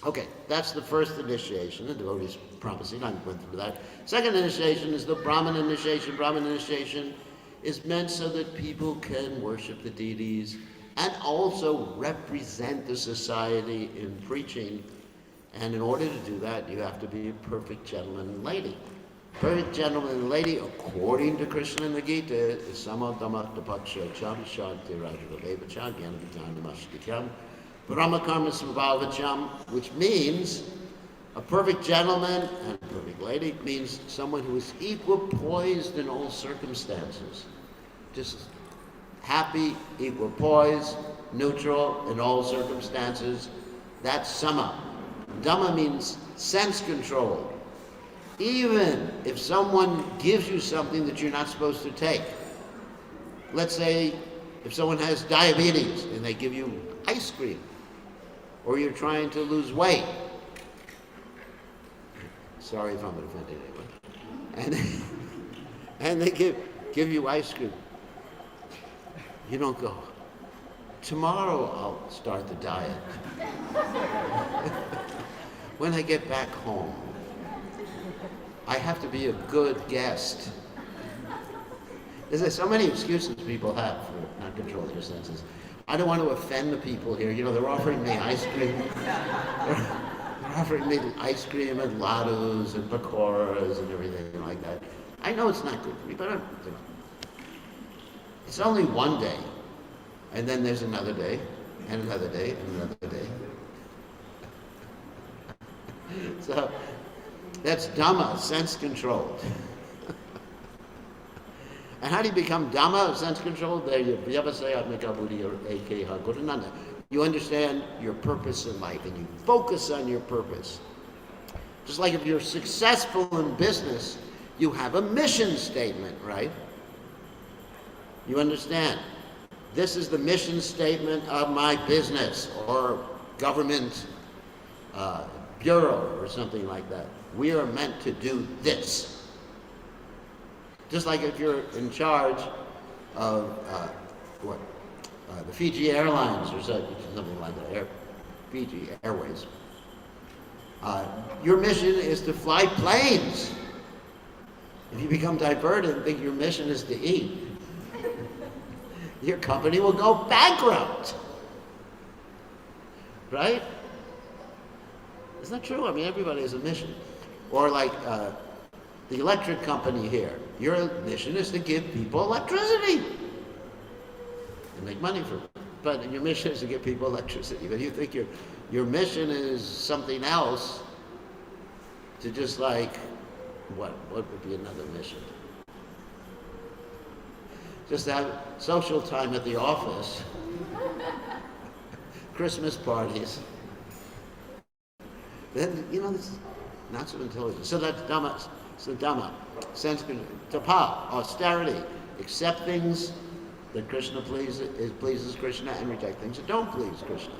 Okay, that's the first initiation, the devotee's promising. I went through that. Second initiation is the Brahmana Initiation. Brahmana Initiation is meant so that people can worship the deities and also represent the society in preaching. And in order to do that, you have to be a perfect gentleman and lady. Perfect gentleman and lady, according to Krishna in the Gita, is Sama Dhamma Tapaksha Cham Shanti Rajadeva Cham Jnana Brahma Karma Svabhavacham, which means a perfect gentleman and a perfect lady means someone who is equipoised in all circumstances. Just happy, equipoised, neutral in all circumstances. That's Sama. Dhamma means sense control. Even if someone gives you something that you're not supposed to take. Let's say if someone has diabetes and they give you ice cream, or you're trying to lose weight. Sorry if I'm offending anyone. And they give you ice cream. You don't go, tomorrow I'll start the diet. When I get back home, I have to be a good guest. There's so many excuses people have for not controlling their senses. I don't want to offend the people here. They're offering me ice cream. They're offering me ice cream and laddus and pakoras and everything like that. I know it's not good for me, but it's only one day. And then there's another day, and another day, and another day. So that's Dhamma, sense controlled. And how do you become Dhamma, sense controlled? You understand your purpose in life and you focus on your purpose. Just like if you're successful in business, you have a mission statement, right? You understand? This is the mission statement of my business or government bureau or something like that. We are meant to do this. Just like if you're in charge of the Fiji Airlines or something like that, Fiji Airways. Your mission is to fly planes. If you become diverted and think your mission is to eat, your company will go bankrupt. Right? Isn't that true? I mean, everybody has a mission. Or like the electric company here. Your mission is to give people electricity and make money for it. But your mission is to give people electricity. But you think you're your mission is something else, to just like, what would be another mission? Just to have social time at the office, Christmas parties. Then, this is not so intelligent. So that's Dhamma. So Dhamma, Sanskrit, tapa, austerity, accept things that Krishna pleases Krishna, and reject things that don't please Krishna.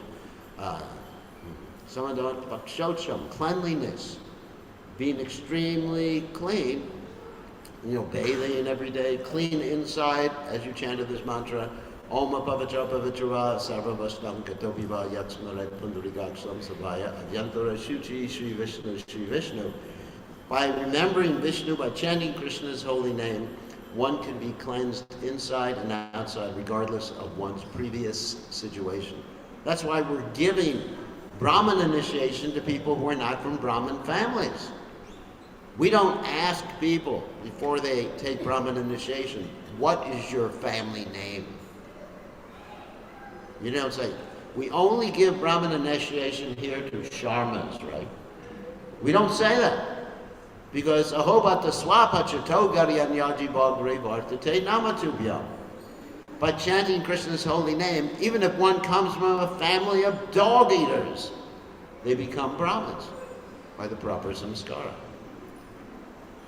Bhakshocham, cleanliness, being extremely clean, bathing every day, clean inside, as you chanted this mantra, Om Apavacha Pavachara Sarvavastam Katopiva Yatsmaret Pundarigaksam Sabhaya Adyantora Shuchi Shri Vishnu. By remembering Vishnu, by chanting Krishna's holy name, one can be cleansed inside and outside, regardless of one's previous situation. That's why we're giving Brahmana initiation to people who are not from Brahmin families. We don't ask people before they take Brahmana initiation, what is your family name? You don't say, we only give Brahmana initiation here to Sharmas, right? We don't say that. Because ahobata swapachato garyanyaji bagre vartate namatubhyam. By chanting Krishna's holy name, even if one comes from a family of dog eaters, they become Brahmins by the proper samskara.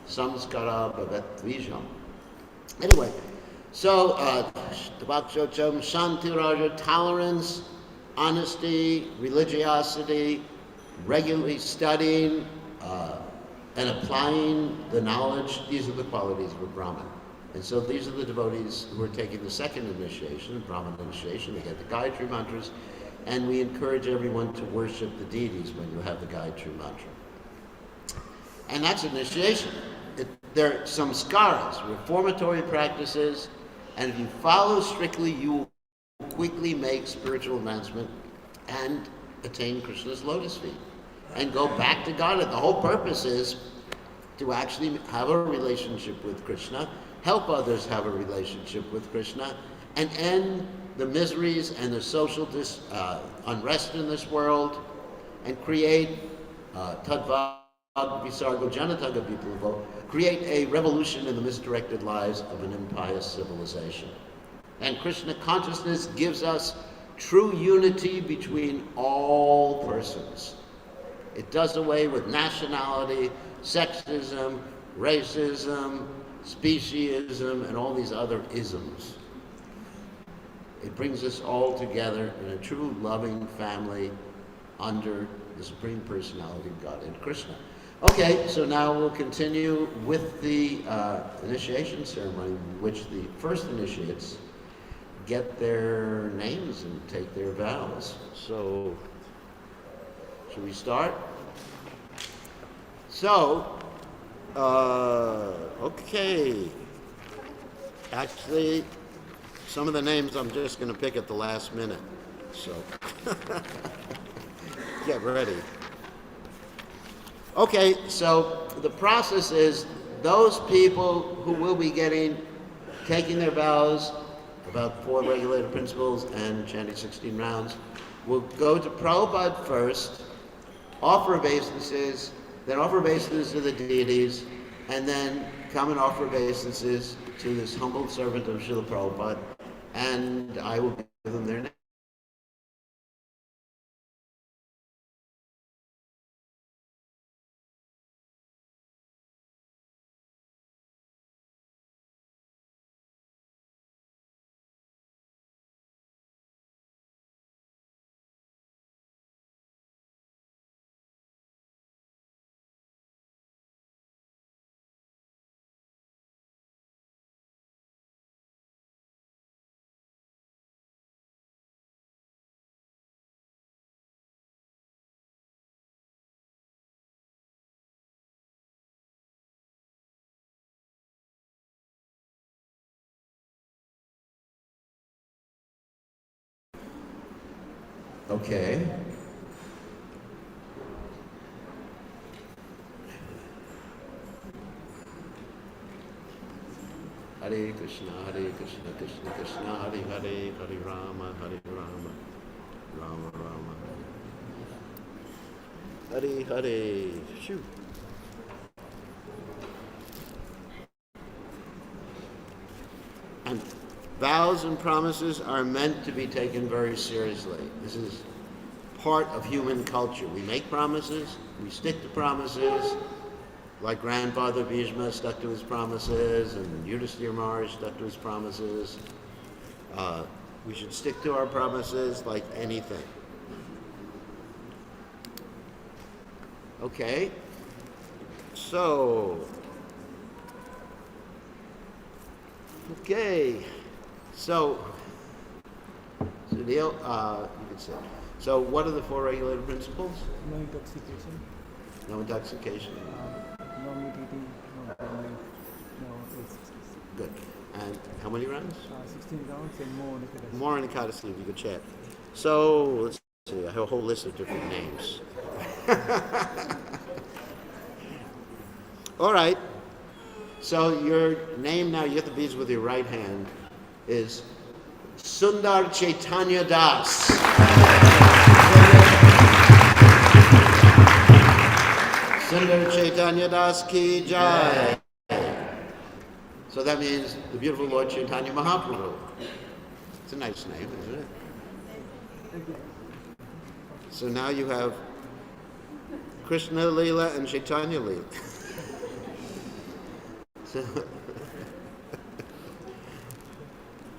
Samskara bhavat vijam. Anyway, so Tabakshacham, Shanti Raja, tolerance, honesty, religiosity, regularly studying, and applying the knowledge, these are the qualities of a Brahmin. And so these are the devotees who are taking the second initiation, Brahmana initiation. They get the Gayatri mantras, and we encourage everyone to worship the deities when you have the Gayatri mantra. And that's initiation. There are some skaras, reformatory practices, and if you follow strictly, you will quickly make spiritual advancement and attain Krishna's lotus feet and go back to Godhead. The whole purpose is to actually have a relationship with Krishna, help others have a relationship with Krishna, and end the miseries and the social unrest in this world, and create tadvad visargo janataga vipluvo, create a revolution in the misdirected lives of an impious civilization. And Krishna consciousness gives us true unity between all persons. It does away with nationality, sexism, racism, speciesism, and all these other isms. It brings us all together in a true loving family under the Supreme Personality of God and Krishna. Okay, so now we'll continue with the initiation ceremony, in which the first initiates get their names and take their vows. So, should we start? So, okay. Actually, some of the names I'm just going to pick at the last minute. So, get ready. Okay, so the process is those people who will be taking their vows, about 4 regulator principles and chanting 16 rounds, will go to Prabhupada first, offer obeisances, then offer obeisances to the deities, and then come and offer obeisances to this humble servant of Srila Prabhupada, and I will give them their name. Okay. Hare Krishna, Krishna Krishna, Hare Hare, Hare Rama, Rama Rama, Hare Hare Hare. Shoo. And vows and promises are meant to be taken very seriously. This is part of human culture. We make promises, we stick to promises, like grandfather Bhishma stuck to his promises, and Yudhisthira Maharaj stuck to his promises. We should stick to our promises like anything. Okay, so Neil, you can say. So, what are the four regulator principles? No intoxication, No intoxication. no nudity, no gambling, no risks. Good. And how many rounds? 16 rounds and more liquidation. More in the Kadasi if you could chat. So, let's see. I have a whole list of different names. All right. So, your name now, you get the beads with your right hand, is Sundar Chaitanya Das. Sundar Chaitanya Das ki jai. So that means the beautiful Lord Chaitanya Mahaprabhu. It's a nice name, isn't it? So now you have Krishna Leela and Chaitanya Leela.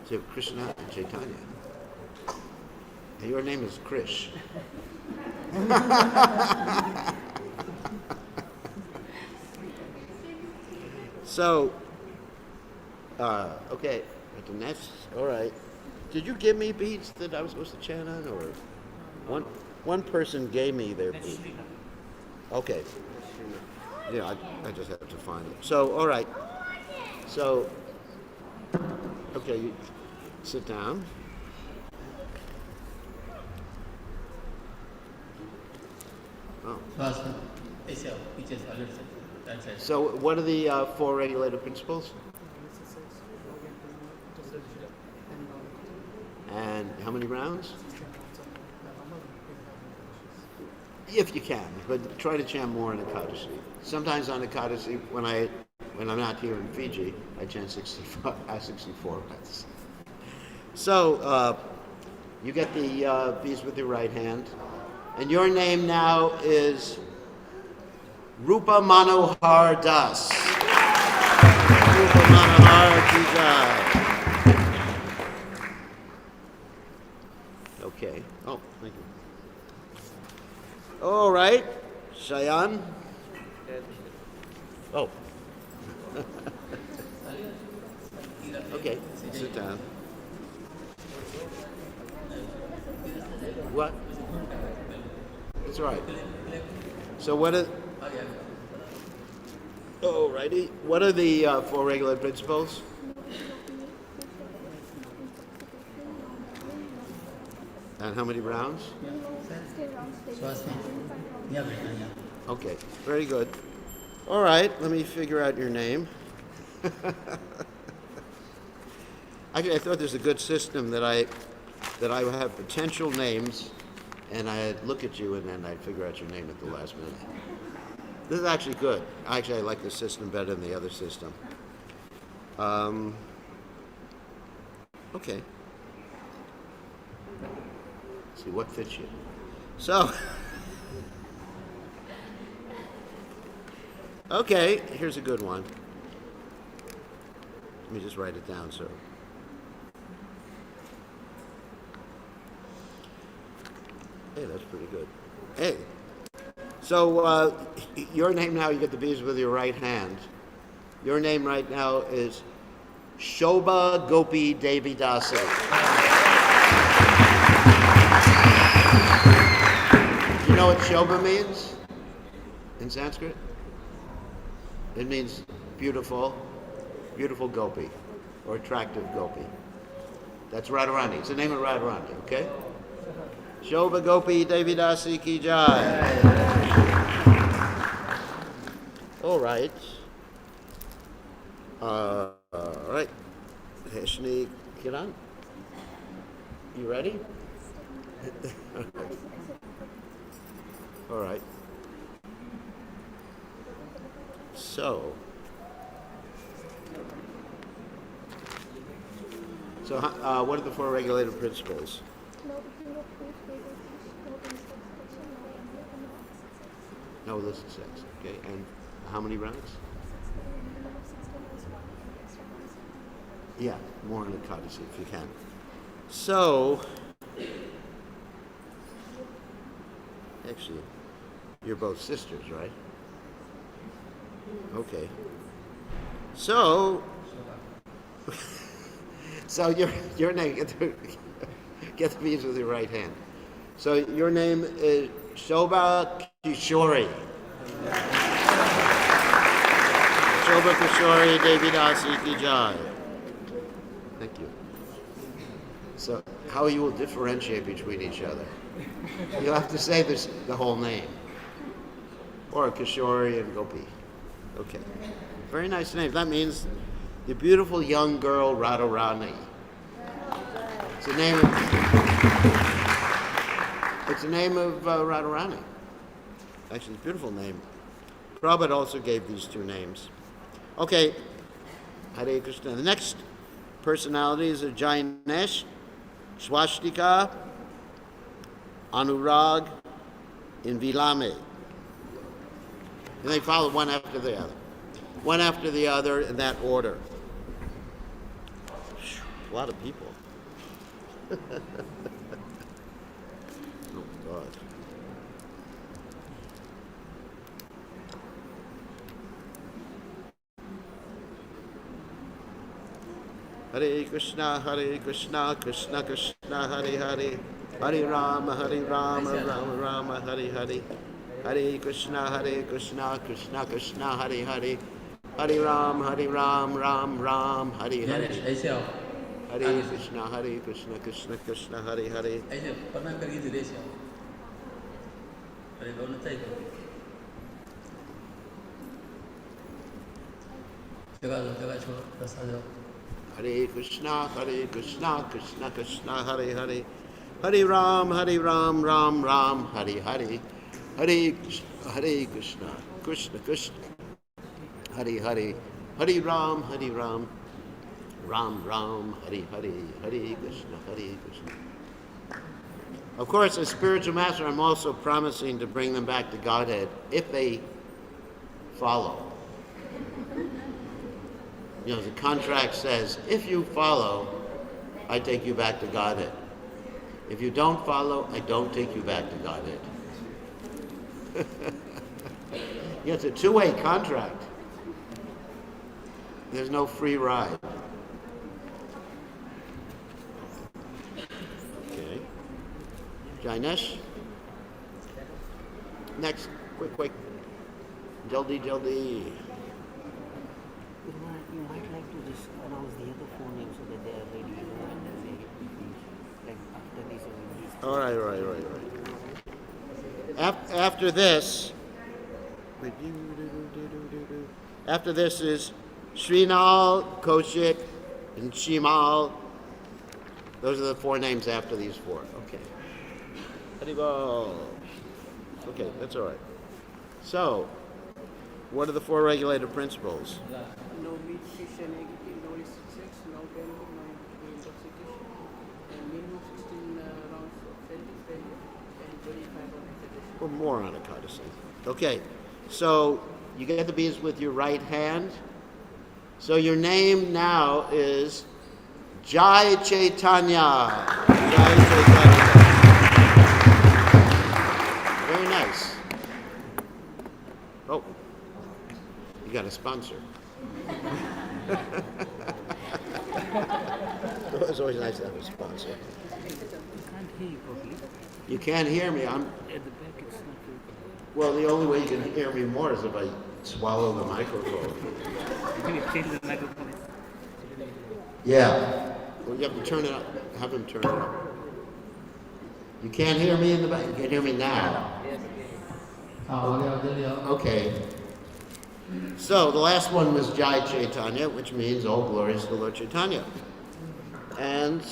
So Krishna and Chaitanya. And your name is Krish. So, okay, at the next, all right. Did you give me beads that I was supposed to chant on, or one person gave me their beads? Okay. Yeah, I just have to find them. So, all right. So, okay, you sit down. Oh. So, what are the four regulator principles? And how many rounds? If you can, but try to chant more in Ekadashi. Sometimes on Ekadashi, when I'm not here in Fiji, I chant 64 rounds. So, you get the beads with your right hand. And your name now is Rupa Manohar Das. Rupa Manohar ki jai. Okay. Oh, thank you. All right. Shayan. Oh. Okay. Sit down. What? That's right. So what are... Oh, righty. What are the four regular principles? And how many rounds? Okay, very good. All right, let me figure out your name. Actually, I thought there's a good system that I would have potential names, and I'd look at you, and then I'd figure out your name at the last minute. This is actually good. Actually, I like this system better than the other system. Okay. Let's see what fits you. So, okay, here's a good one. Let me just write it down, so. Hey, that's pretty good. Hey, so your name now, you get the beads with your right hand. Your name right now is Shobha Gopi Devi Dasi. You know what Shobha means in Sanskrit? It means beautiful, beautiful Gopi, or attractive Gopi. That's Radharani. It's the name of Radharani, okay? Shobha Gopi Devi Dasi ki jai. All right. All right. Heshni Kiran, you ready? All right. So what are the four regulator principles? No eating of food, no intoxication, no anger, and no sex. No illicit sex. Okay, and how many rounds? Minimum of 16 is one, and the extra one is one. Yeah, more in the codicy if you can. So, actually, you're both sisters, right? Okay. So, so your name, get the beads with your right hand. So your name is Shobha Kishori. Shobha Kishori Devi Dasi Ki Jai. Thank you. So how you will differentiate between each other. You'll have to say this, the whole name. Or Kishori and Gopi. Okay. Very nice name. That means the beautiful young girl Radharani. It's the name of Radharani. Actually, it's a beautiful name. Prabhupada also gave these two names. Okay. Hare Krishna. The next personality is a Jainesh, Swastika, Anurag, and Vilame. And they follow one after the other. One after the other in that order. A lot of people. Oh, God. Hare Krishna, Krishna Krishna, Hare Hare. Hare Rama, Rama Rama, Hare Hare. Hare Krishna, Krishna Krishna, Hare Hare. Hare Ram, Ram Ram, Hare Hare. Hare Krishna, Krishna Krishna, Hare Hare. Hare Krishna, Krishna Krishna, Hare Hare. Hare Ram, Ram Ram, Hare Hare. Hare Krishna, Krishna Krishna, Hare Hare. Hare Ram, Ram Ram, Hare Hare. Hare Krishna, Krishna. Of course, as spiritual master, I'm also promising to bring them back to Godhead if they follow. You know, the contract says, if you follow, I take you back to Godhead. If you don't follow, I don't take you back to Godhead. Yeah, it's a two-way contract. There's no free ride. Okay. Jainesh. Next, quick. Jaldi. You might like to just announce the other four names so that they are ready and then they like after these or these. All right. After this is Srinal, Koshik, and Shimal. Those are the four names after these four. Okay. Haribol. Okay, that's all right. So, what are the four regulative principles? No meat, fish, and egg, no illicit sex, no gambling, no intoxication, and minimum 16 rounds of failure, and 25 on exhibition. Or more on a codicy. Okay, so you get the beads with your right hand. So your name now is Jai Chaitanya. Jai Chaitanya. Very nice. Oh, you got a sponsor. It's always nice to have a sponsor. I can't hear you properly. You can't hear me. I'm. At the back, it's not very clear. Well, the only way you can hear me more is if I swallow the microphone. Maybe change the microphone. Yeah. Well, you have to turn it up. Have him turn it up. You can't hear me in the back. You can hear me now. Okay. So the last one was Jai Chaitanya, which means all glories to Lord Chaitanya. And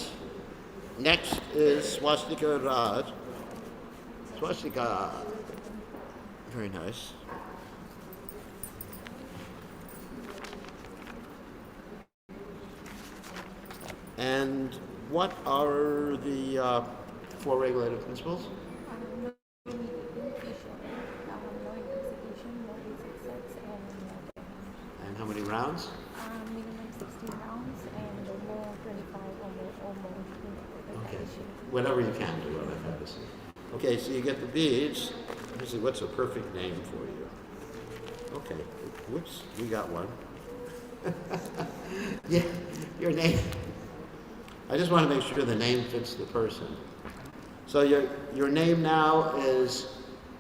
next is Swastika Raj. Swastika. Very nice. And what are the four regulative principles? No eating, fish or no intoxication, no illicit sex, and no gambling. And how many rounds? Minimum 16 rounds and more 25 or more Okay. intoxication. Whatever you can do on that habits. Okay, so you get the beads. Let me see, what's a perfect name for you? Okay, whoops, we got one. Yeah, your name. I just want to make sure the name fits the person. So your name now is,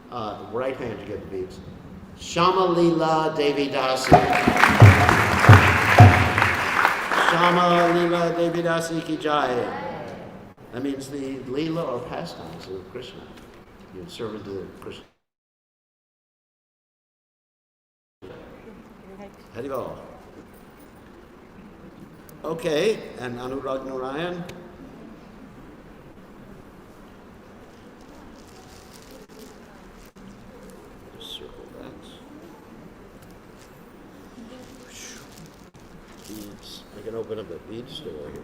the right hand you get the beads. Shamalila Devi Dasi. Shamalila Devi Dasi Ki Jai. That means the Leela or pastimes of Krishna. You serve to Krishna. Haribol. Okay, and Anurag Narayan. Just circle that. Beads. I can open up a bead store here.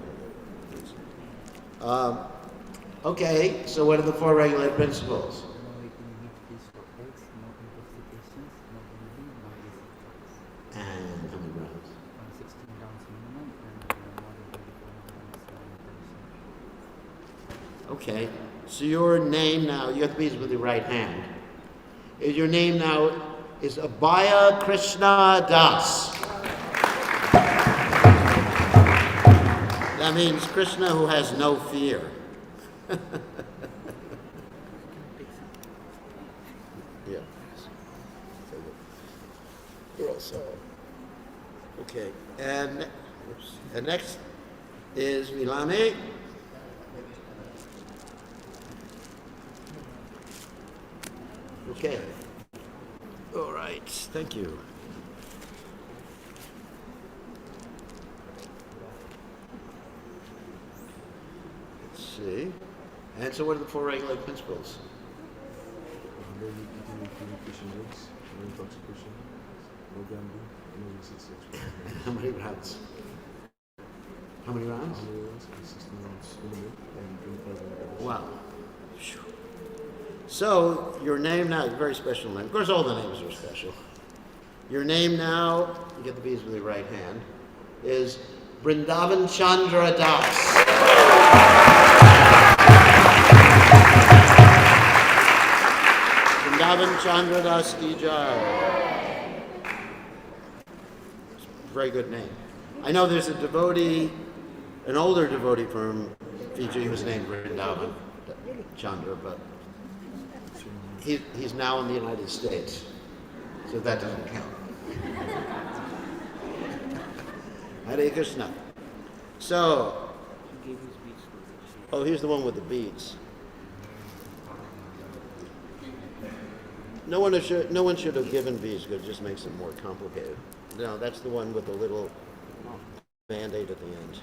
Okay, so what are the four regulative principles? No eating meat, fish, or eggs, no intoxications, no gambling, no illicit drugs. And how many rounds? 16 rounds minimum and more than 24 rounds meditation. Okay, so your name now, you have to be with your right hand. Your name now is Bir Krishna Das. That means Krishna who has no fear. Yeah. We're all sorry. Okay, and next is Vilame. Okay. All right. Thank you. Let's see. And so, what are the four regulative principles? No eating fish and eggs, no intoxication, no gambling, no illicit sex. How many rounds? How many rounds? How many rounds? 16 rounds minimum and 25 rounds. Wow. Phew. So, your name now, very special name. Of course, all the names are special. Your name now, you get the beads with your right hand, is Vrindavan Chandra Das. Vrindavan Chandra Das Ki Jai. Very good name. I know there's a devotee, an older devotee from Fiji who's named Vrindavan Chandra, but he's now in the United States, so that doesn't count. Hare Krishna. So, oh, here's the one with the beads. No one should have given beads because it just makes it more complicated. No, that's the one with the little band-aid at the end.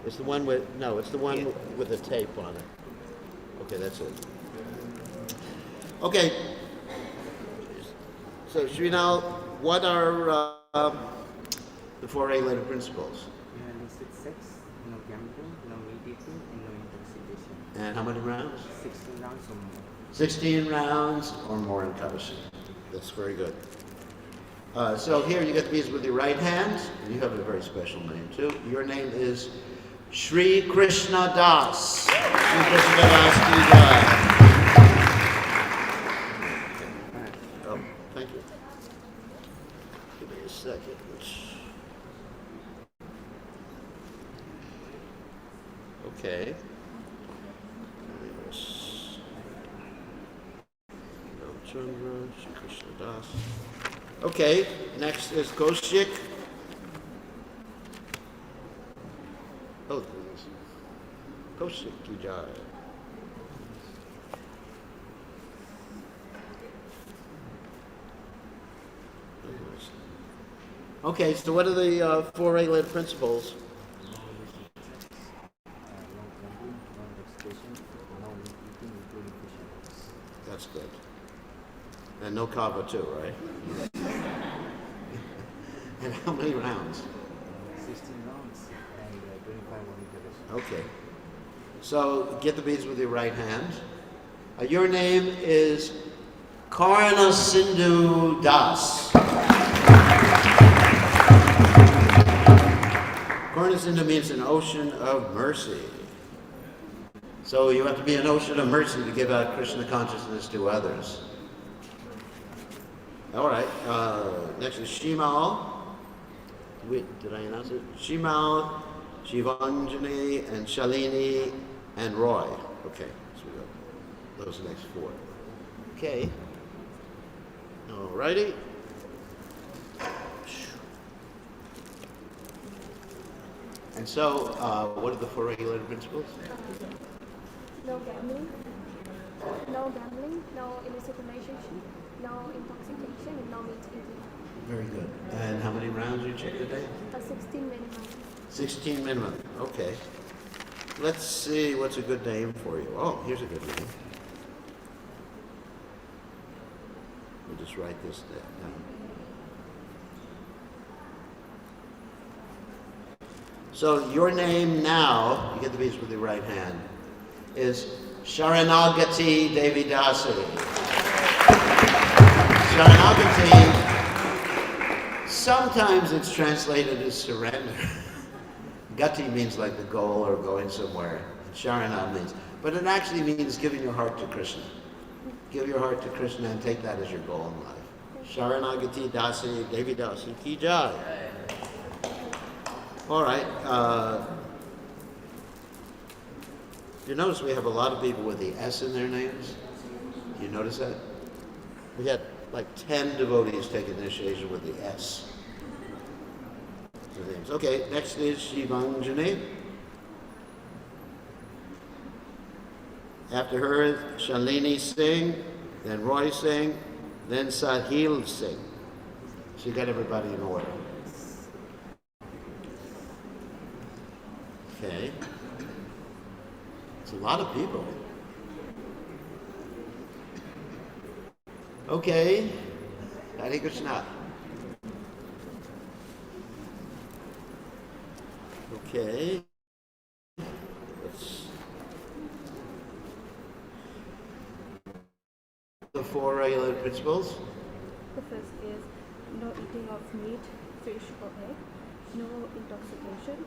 It's the one with, no, it's the one with the tape on it. Okay, that's it. Okay. So, Srinal, what are the four regulative principles? No illicit sex, no gambling, no meat eating, and no intoxication. And how many rounds? 16 rounds or more. 16 rounds or more in Kabashi. That's very good. So here you get the beads with your right hand. You have a very special name too. Your name is Shri Krishna Das. Shri Krishna Das Ki Jai. Oh, thank you. Give me a second. Okay. Chandra, Shri Krishna Das. Okay, next is Kaushik. Oh, this is Kaushik Ki Jai. Okay, so what are the four regulative principles? No illicit sex, no gambling, no intoxication, no meat eating, including fish and eggs. That's good. And no kava too, right? And how many rounds? 16 rounds and 25 on iteration. Okay. So get the beads with your right hand. Your name is Karna Sindhu Das. Karna Sindhu means an ocean of mercy. So you have to be an ocean of mercy to give out Krishna consciousness to others. All right. Next is Shimal. Wait, did I announce it? Shimal, Shivanjani, and Shalini, and Roy. Okay, so we got those next four. Okay. All righty. And so, what are the four regulator principles? No gambling, no illicit relationship, no intoxication, and no meat eating. Very good. And how many rounds you check a day? 16 minimum. 16 minimum. Okay. Let's see what's a good name for you. Oh, here's a good name. We'll just write this down. So your name now, you get the beads with your right hand, is Sharanagati Devidasi. Sharanagati, sometimes it's translated as surrender. Gati means like the goal or going somewhere. Sharana means, but it actually means giving your heart to Krishna. Give your heart to Krishna and take that as your goal in life. Sharanagati Dasi Devidasi Ki Jai. All right. You notice we have a lot of people with the S in their names? You notice that? We had like 10 devotees take initiation with the S. Their names. Okay, next is Shivanjani. After her, Shalini Singh, then Roy Singh, then Sahil Singh. So you got everybody in order. Okay. It's a lot of people. Okay. Hare Krishna. Okay. The four regular principles. The first is no eating of meat, fish, or egg, no intoxication,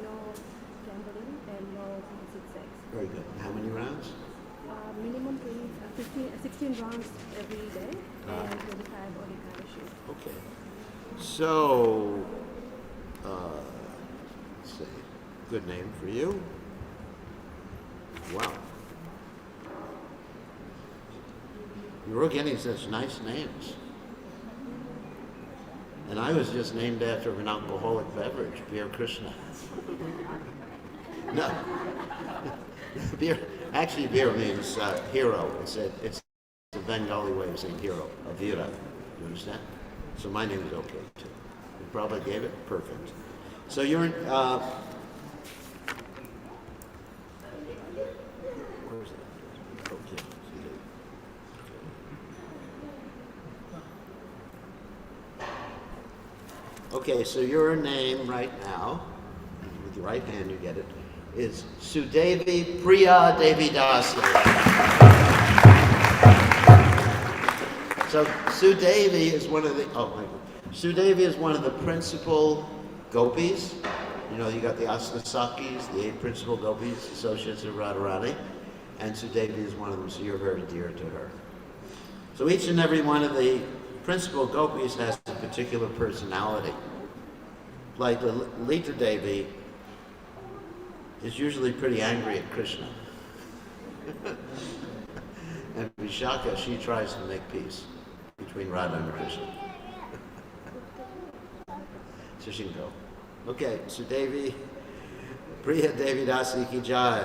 no gambling, and no illicit sex. Very good. How many rounds? Minimum 16 rounds every day and 25 on Ekadashi. Okay. So, let's see. Good name for you. Wow. You're getting such nice names. And I was just named after an alcoholic beverage, Bir Krishna. No. Beer, actually beer means hero. It's a Bengali way of saying hero, a vira. You understand? So my name is okay too. You probably gave it? Perfect. So you're in, where's it? Okay. Okay, so your name right now, with your right hand you get it, is Sudevi Priya Devidasi. So Sudevi is one of the, Sudevi is one of the principal gopis. You know, you got the Astasakis, the 8 principal gopis, associates of Radharani, and Sudevi is one of them, so you're very dear to her. So each and every one of the principal gopis has a particular personality. Like the Lita Devi is usually pretty angry at Krishna. And Vishaka, she tries to make peace between Radha and Krishna. So she can go. Okay, Sudevi, Priya Devidasi Ki Jai.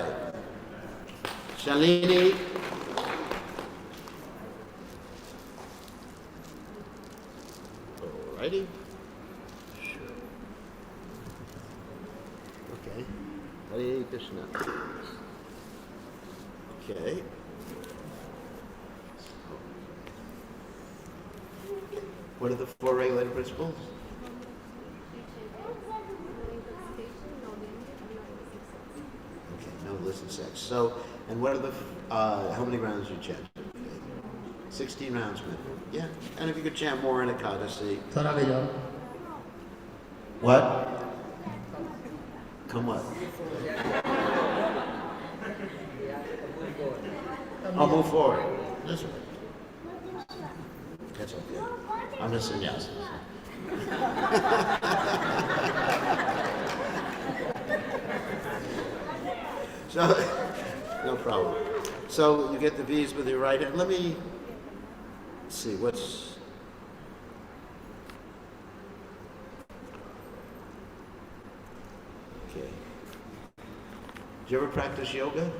Shalini. Alrighty. Sure. Okay. Hare Krishna. Okay. What are the 4 regulator principles? and 6. So, and what are the, how many rounds do you chant? 16 rounds minimum. Yeah, and if you could chant more in Ekadasi. What? Come what? I'll move forward. This way. That's okay. I'm a sannyasi. So, no problem. So you get the V's with your right hand. Let me see what's. Okay. Did you ever practice yoga?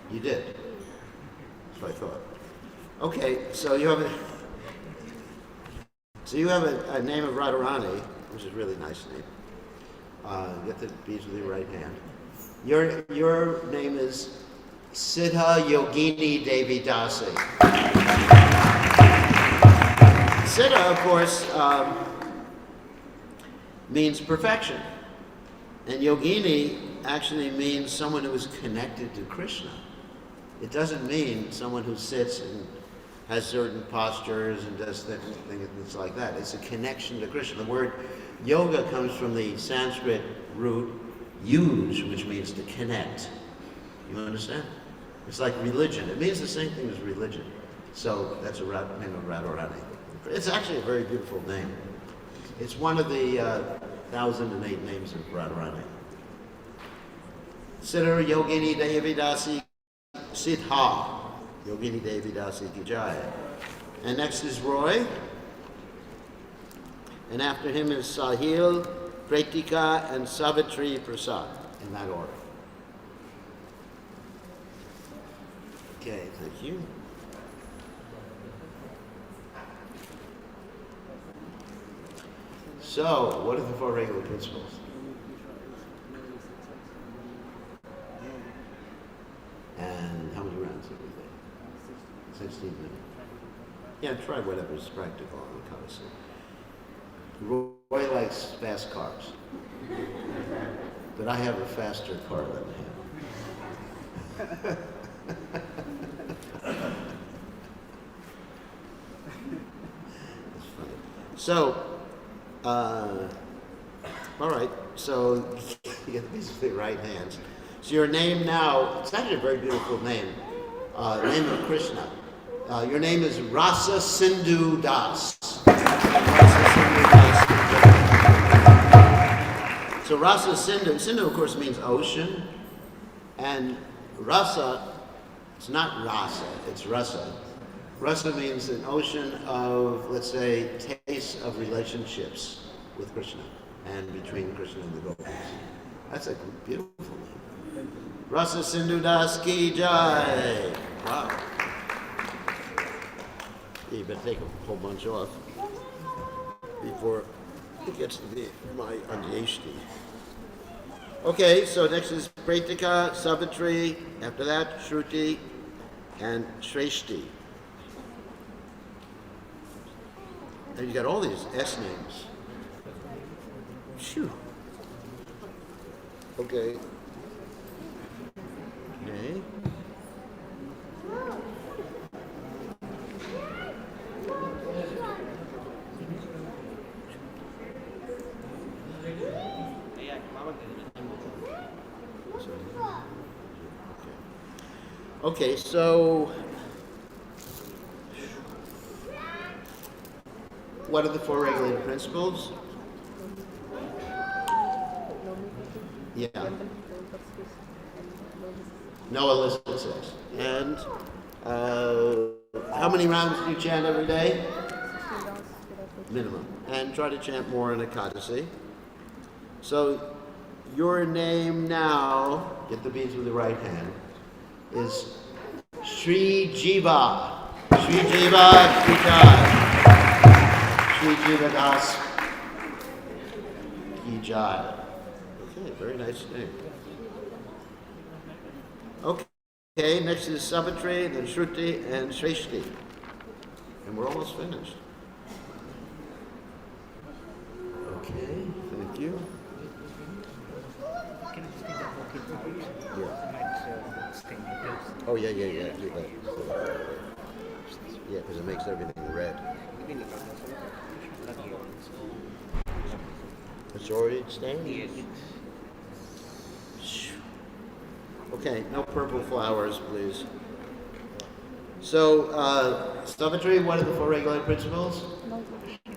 You did. That's what I thought. Okay, so you have a name of Radharani, which is a really nice name. Get the beads with your right hand. Your name is Siddha Yogini Devi Dasi. Siddha, of course, means perfection. And Yogini actually means someone who is connected to Krishna. It doesn't mean someone who sits and has certain postures and does things like that. It's a connection to Krishna. The word yoga comes from the Sanskrit root yuj, which means to connect. You understand? It's like religion. It means the same thing as religion. So that's a name of Radharani. It's actually a very beautiful name. It's one of the 1,008 names of Radharani. Siddha Yogini Devi Dasi Siddha Yogini Devi Dasi Ki Jai. And next is Roy. And after him is Sahil, Pretika, and Savitri Prasad, in that order. Okay, thank you. So, what are the 4 regular principles? And how many rounds have we done? 16 minutes. Yeah, try whatever's practical on the Kadasi. Roy likes fast cars. But I have a faster car than him. That's funny. So, all right, so you get these big right hands. So your name now, it's actually a very beautiful name, name of Krishna. Your name is Rasa Sindhu Das. So Rasa Sindhu, Sindhu of course means ocean, and Rasa, it's not Rasa, it's Rasa. Rasa means an ocean of, let's say, taste of relationships with Krishna and between Krishna and the gopis. That's a beautiful name. Rasa Sindhu Das Ki Jai. Wow. You better take a whole bunch off before it gets to be my Anjeshti. Okay, so next is Pretika, Savitri, after that Shruti, and Shreshti. And you got all these S names. Phew. Okay. Okay. Okay, so what are the 4 regulating principles? Yeah. No illicit sex. And how many rounds do you chant every day? Minimum. And try to chant more in Ekadasi. So your name now, get the beads with the right hand, is Sri Jiva. Sri Jiva Kijai. Sri Jiva Das Kijai. Okay, very nice name. Okay, next is Savitri, then Shruti, and Shreshti. And we're almost finished. Okay, thank you. Oh, yeah, yeah, yeah. Do that. Yeah, because it makes everything red. Majority abstain? Yes. Okay, no purple flowers, please. So, Savitri, what are the four regulated principles? No intoxication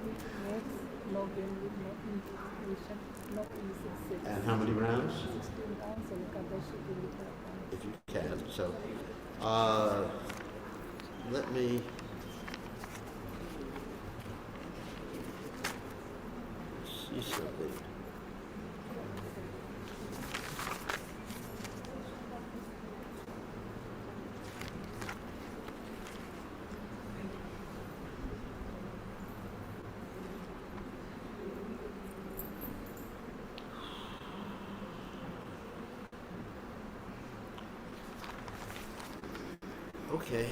with drugs, no gambling, no intoxication, no illicit sex. And how many rounds? 16 rounds and Kadashi 25 rounds. If you can. So, let me see something. Okay.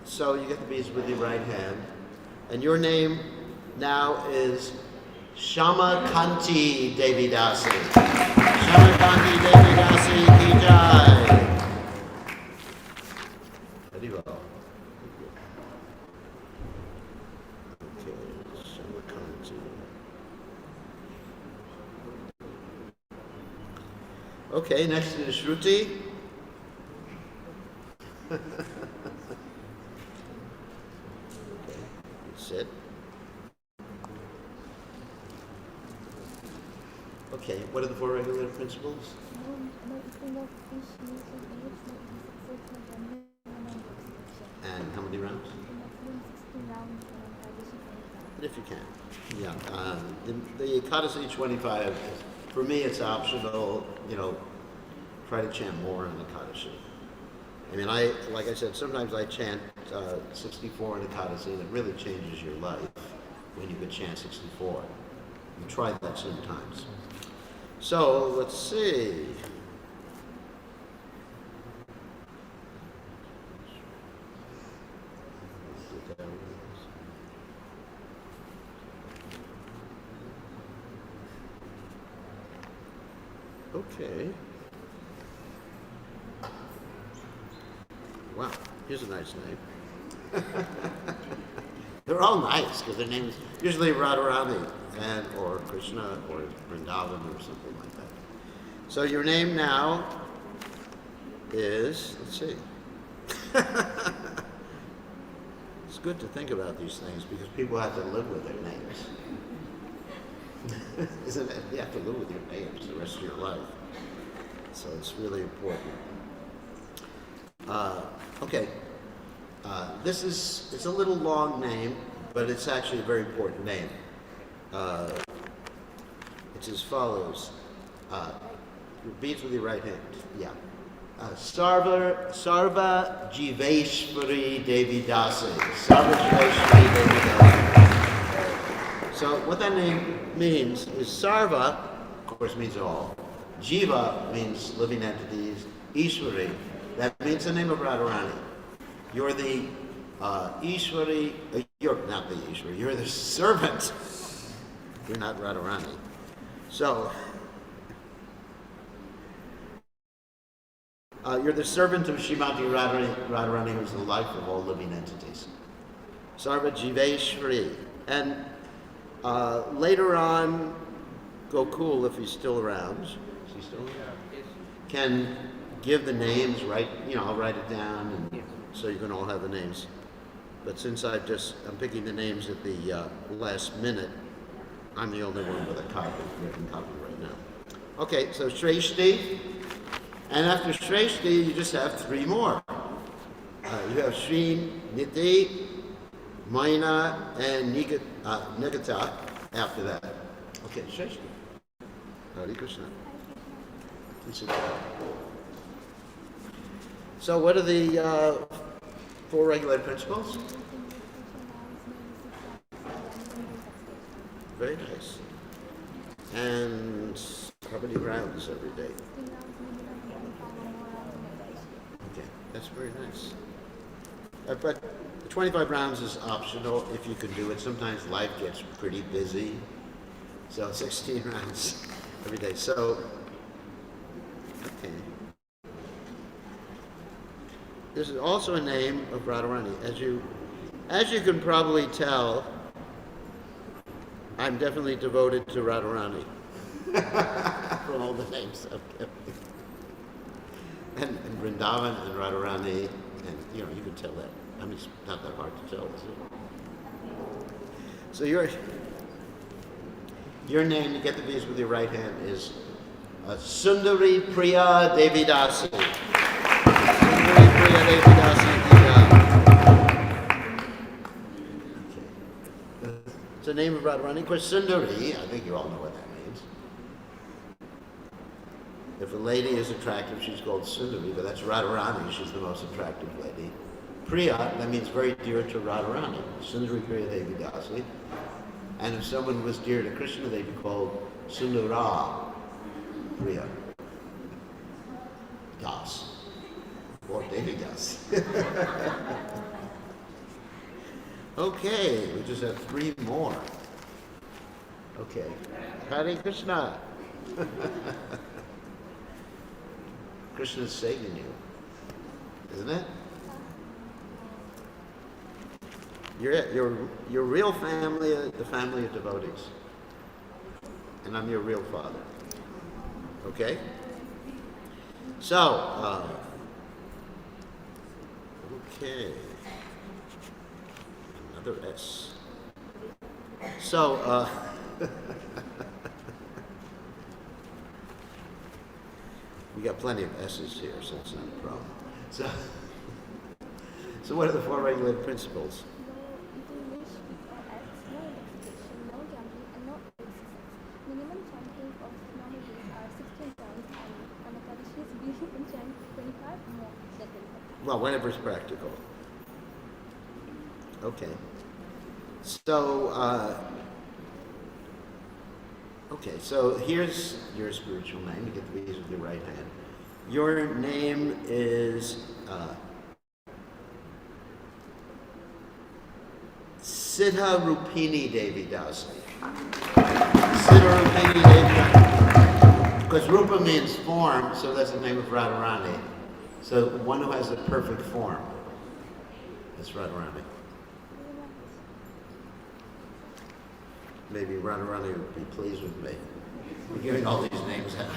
So you get the beads with your right hand. And your name now is Shamakanti Devi Dasi. Shamakanti Devi Dasi ki jai. Very well. Okay, Shamakanti. Okay, next is Shruti. Sit. Okay, what are the four regulative principles? No eating of fish, meat, and eggs, no illicit sex, no gambling, no intoxication. And how many rounds? Maximum 16 rounds and Kadashi 25. If you can. Yeah. The Ekadasi 25, for me, it's optional. You know, try to chant more on Ekadasi. I mean, like I said, sometimes I chant 64 in Ekadasi, and it really changes your life when you could chant 64. You try that sometimes. So, let's see. Okay. Wow, here's a nice name. They're all nice because their names usually Radharani and or Krishna or Vrindavan or something like that. So your name now is, let's see. It's good to think about these things because people have to live with their names. Isn't it? You have to live with your names the rest of your life. So it's really important. Okay. It's a little long name, but it's actually a very important name. It's as follows. Beads with your right hand. Yeah. Sarva Jiveshwari Devi Dasi. Sarva Jiveshwari Devi Dasi. So what that name means is Sarva, of course, means all. Jiva means living entities. Ishwari, that means the name of Radharani. You're the Ishwari, you're not the Ishwari, you're the servant. You're not Radharani. So, you're the servant of Srimati Radharani, who's the life of all living entities. Sarva Jiveshwari. And later on, Gokul, if he's still around, is he still around? Can give the names, right? You know, I'll write it down, and so you can all have the names. But since I'm picking the names at the last minute, I'm the only one with a written copy right now. Okay, so Shreshti, and after Shreshti, you just have three more. You have Sri, Niti, Maina, and Nigata after that. Okay, Shreshti. Hare Krishna. Please sit down. So what are the four regulated principles? Very nice. And how many rounds every day? Okay, that's very nice. But 25 rounds is optional if you can do it. Sometimes life gets pretty busy. So 16 rounds every day. So, okay. this is also a name of Radharani. As you can probably tell, I'm definitely devoted to Radharani from all the names I've given. And Vrindavan and Radharani, and you can tell that. I mean, it's not that hard to tell, is it? So your name, to get the beads with your right hand, is Sundari Priya Devidasi. Sundari Priya Devidasi. Okay. It's the name of Radharani. Of course, Sundari, I think you all know what that means. If a lady is attractive, she's called Sundari, but that's Radharani. She's the most attractive lady. Priya, that means very dear to Radharani. Sundari Priya Devidasi. And if someone was dear to Krishna, they'd be called Sundara Priya Das. Or Devidas. Okay, we just have 3 more. Okay. Hare Krishna. Krishna's saving you, isn't it? Your real family, the family of devotees, and I'm your real father. Okay. So, okay, another S. So, we got plenty of S's here, so it's not a problem. So what are the 4 regulated principles? No eating meat or eggs, no intoxication, no gambling, and no exercise. Minimum chanting of normal days are 16 times, and on Ekadashis we can chant 25 more than 25. Well, whenever's practical. Okay. So, so here's your spiritual name. You get the beads with your right hand. Your name is Siddha Rupini Devi Dasi. Siddha Rupini Devi Dasi. Because Rupa means form, so that's the name of Radharani. So one who has the perfect form. That's Radharani. Maybe Radharani would be pleased with me. We're giving all these names out.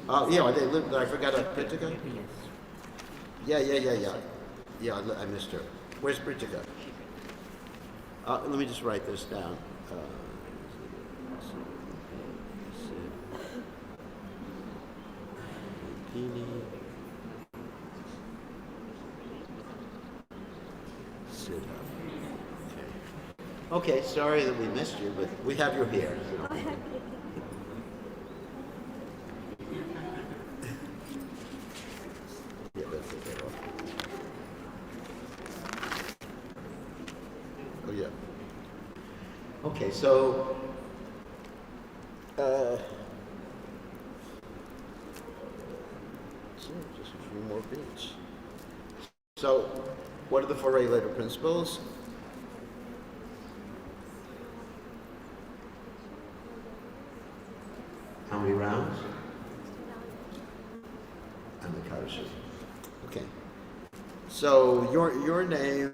Oh, yeah, they live. I forgot about Pritika? Yeah. Yeah, I missed her. Where's Pritika? Let me just write this down. Okay, sorry that we missed you, but we have you here. So. Yeah, that's okay. Oh, yeah. Okay, so just a few more beats. So, what are the 4 regulator principles? How many rounds? And the Kadashi. Okay. So your name,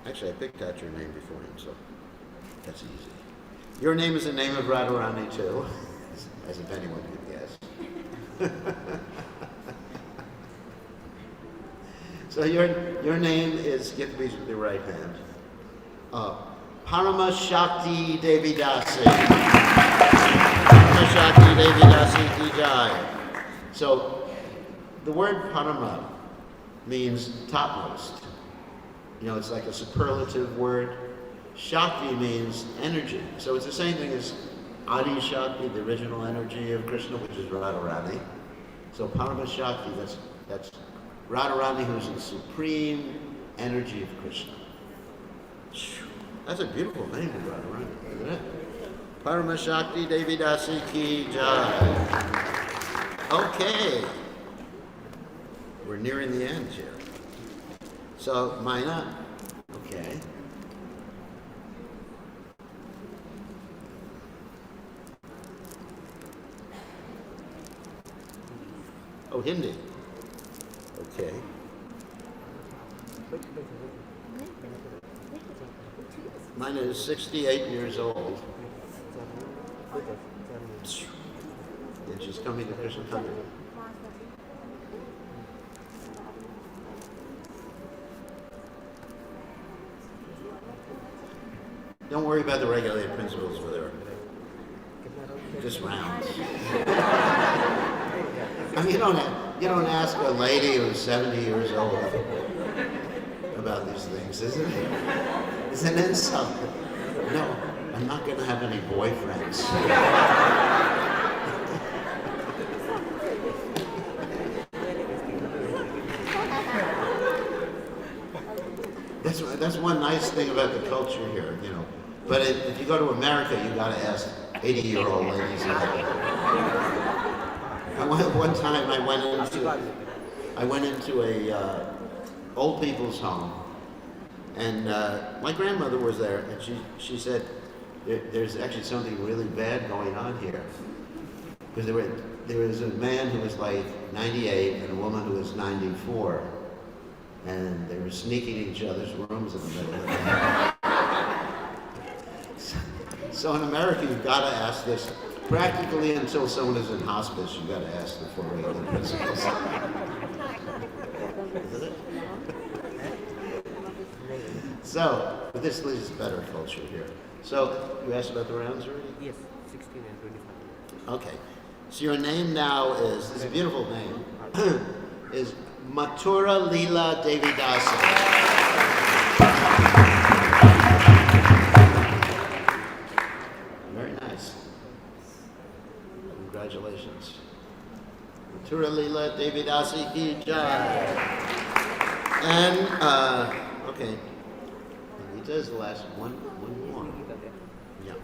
actually I picked out your name beforehand, so that's easy. Your name is the name of Radharani too, as if anyone could guess. So your name is, get the beads with your right hand. Parama Shakti Devi Dasi. Parama Shakti Devi Dasi Ki Jai. So the word Parama means topmost. It's like a superlative word. Shakti means energy. So it's the same thing as Adi Shakti, the original energy of Krishna, which is Radharani. So Parama Shakti, that's Radharani, who's the supreme energy of Krishna. That's a beautiful name of Radharani, isn't it? Parama Shakti Devi Dasi Ki Jai. Okay. We're nearing the end here. So, Maina, okay. Oh, Hindi. Okay. Mine is 68 years old. And she's coming to Krishna country. Don't worry about the regulated principles with her. Just rounds. I mean, you don't ask a lady who's 70 years old about these things, isn't it? It's an insult. No, I'm not going to have any boyfriends. That's one nice thing about the culture here, you know. But if you go to America, you got to ask 80-year-old ladies. One time I went into a old people's home, and my grandmother was there, and she said, "There's actually something really bad going on here," because there was a man who was like 98 and a woman who was 94. And they were sneaking in each other's rooms in the middle of the night. So in America, you've got to ask this. Practically until someone is in hospice, you've got to ask the 4 regulated principles. Isn't it? So, but this is better culture here. So, you asked about the rounds already? Yes, 16 and 25. Okay. So your name now is, this is a beautiful name, is Mathura Leela Devidasa. Very nice. Congratulations. Mathura Leela Devidasi ki jai. And, okay. Rita is the last one more. Yeah.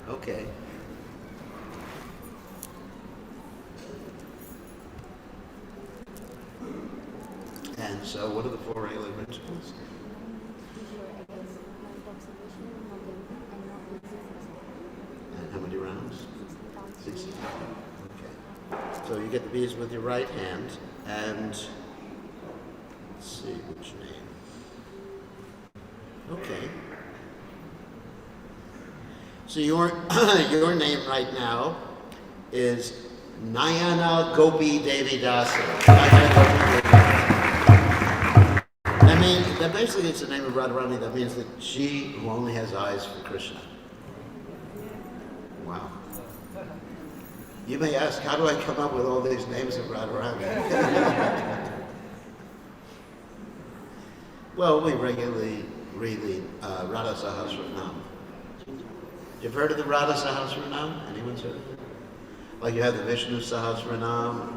Okay. And so, what are the 4 regular principles? And how many rounds? 60. Okay. So you get the beads with your right hand, and let's see which name. Okay. So your name right now is Nayana Gopi Devidasa. That means that basically it's the name of Radharani. That means that she who only has eyes for Krishna. Wow. You may ask, how do I come up with all these names of Radharani? Well, we regularly read the Radha Sahasranam. You've heard of the Radha Sahasranam? Anyone's heard of it? Like you have the Vishnu Sahasranam,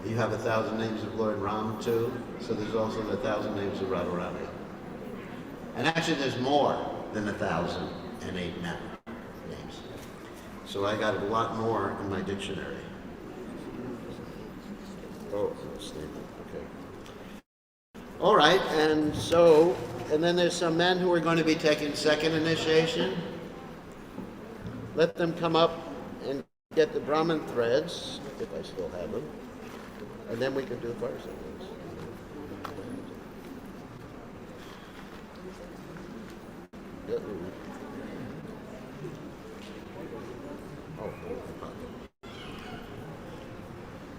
you have 1,000 names of Lord Ram too, so there's also the 1,000 names of Radharani. And actually there's more than 1,008 names. So I got a lot more in my dictionary. Oh, statement, okay. All right, and then there's some men who are going to be taking second initiation. Let them come up and get the Brahman threads, if I still have them, and then we can do the fire signals.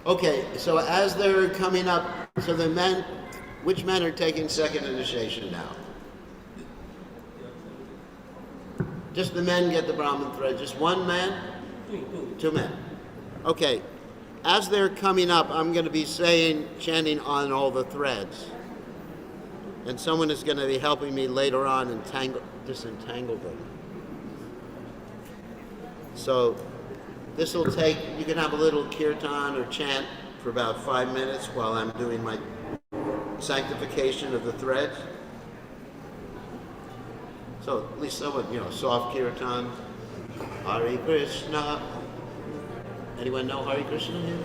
Okay, so as they're coming up, so the men, which men are taking second initiation now? Just the men get the Brahman thread. Just one man? Two men. Okay. As they're coming up, I'm going to be chanting on all the threads. And someone is going to be helping me later on disentangle them. So this will take, you can have a little kirtan or chant for about 5 minutes while I'm doing my sanctification of the threads. So at least someone, soft kirtan. Hare Krishna. Anyone know Hare Krishna here?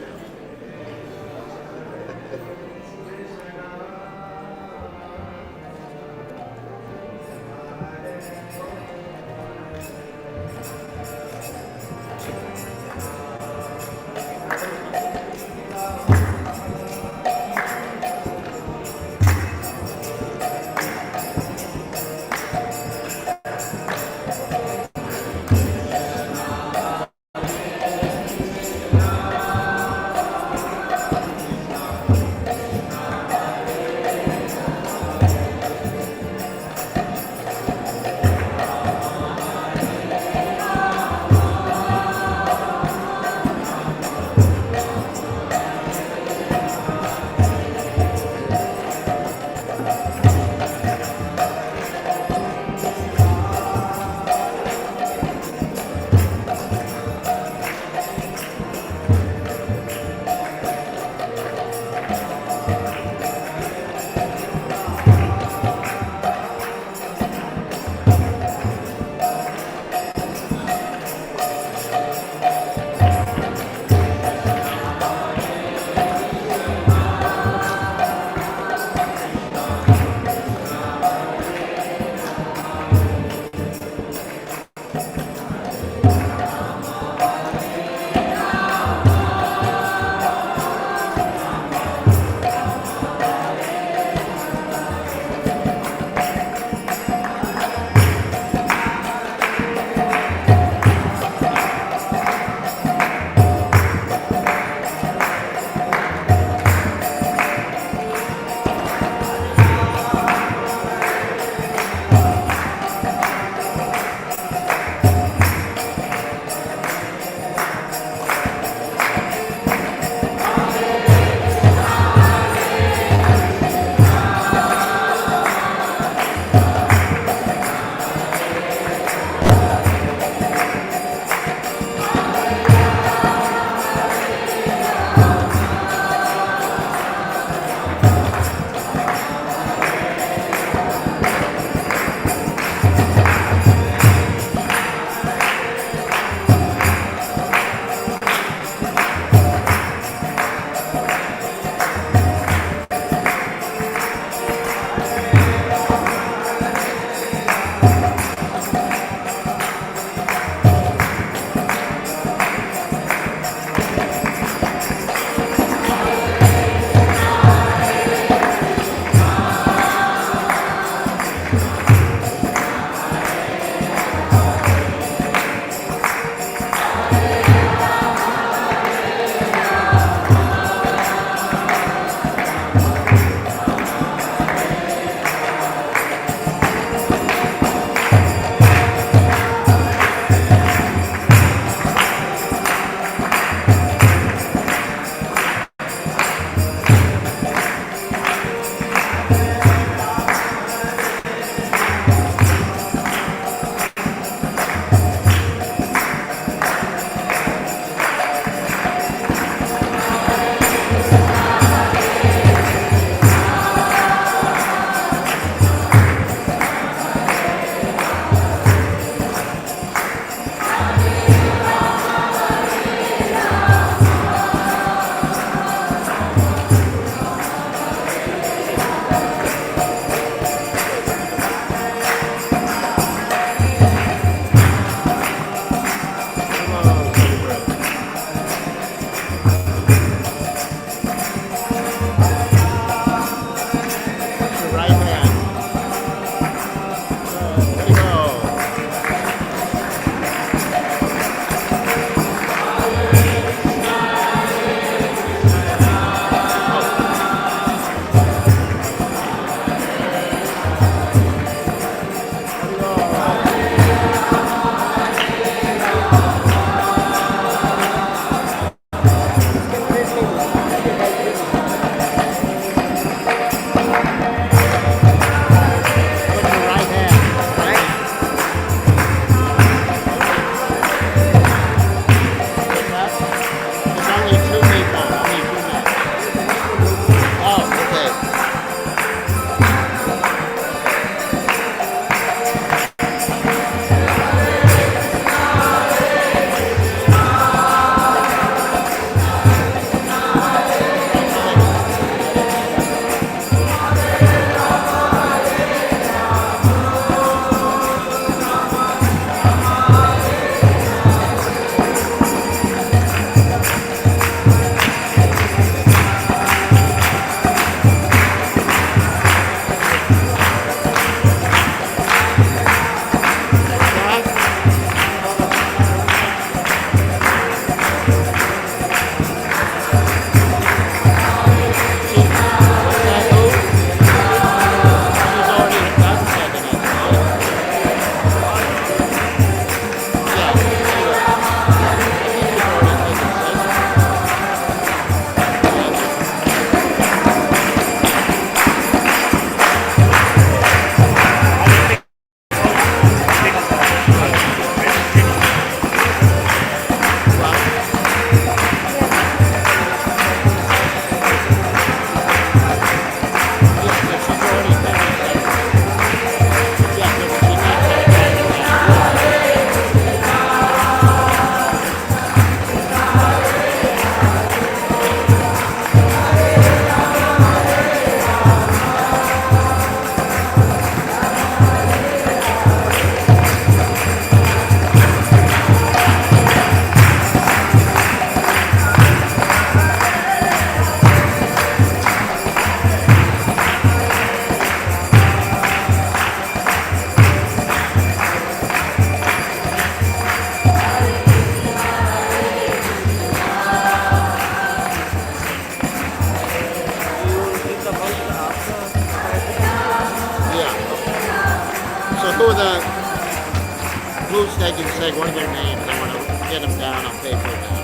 just need you to say one of their names. I want to get them down on paper now.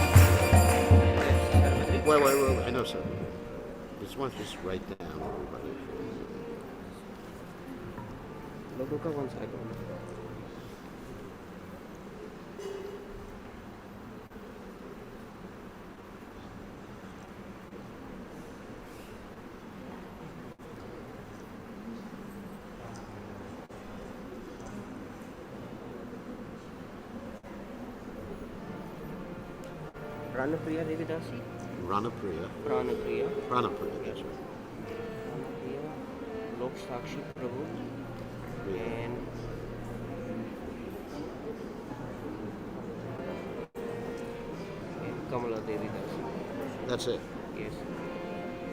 Wait. I know, sir. Just want to just write down everybody. Look at one second. Pranapriya Devidasi. Ranapriya. Pranapriya. Ranapriya, that's right. Pranapriya. Lok Sakshi Prabhu. And Kamala Devidasi. That's it. Yes.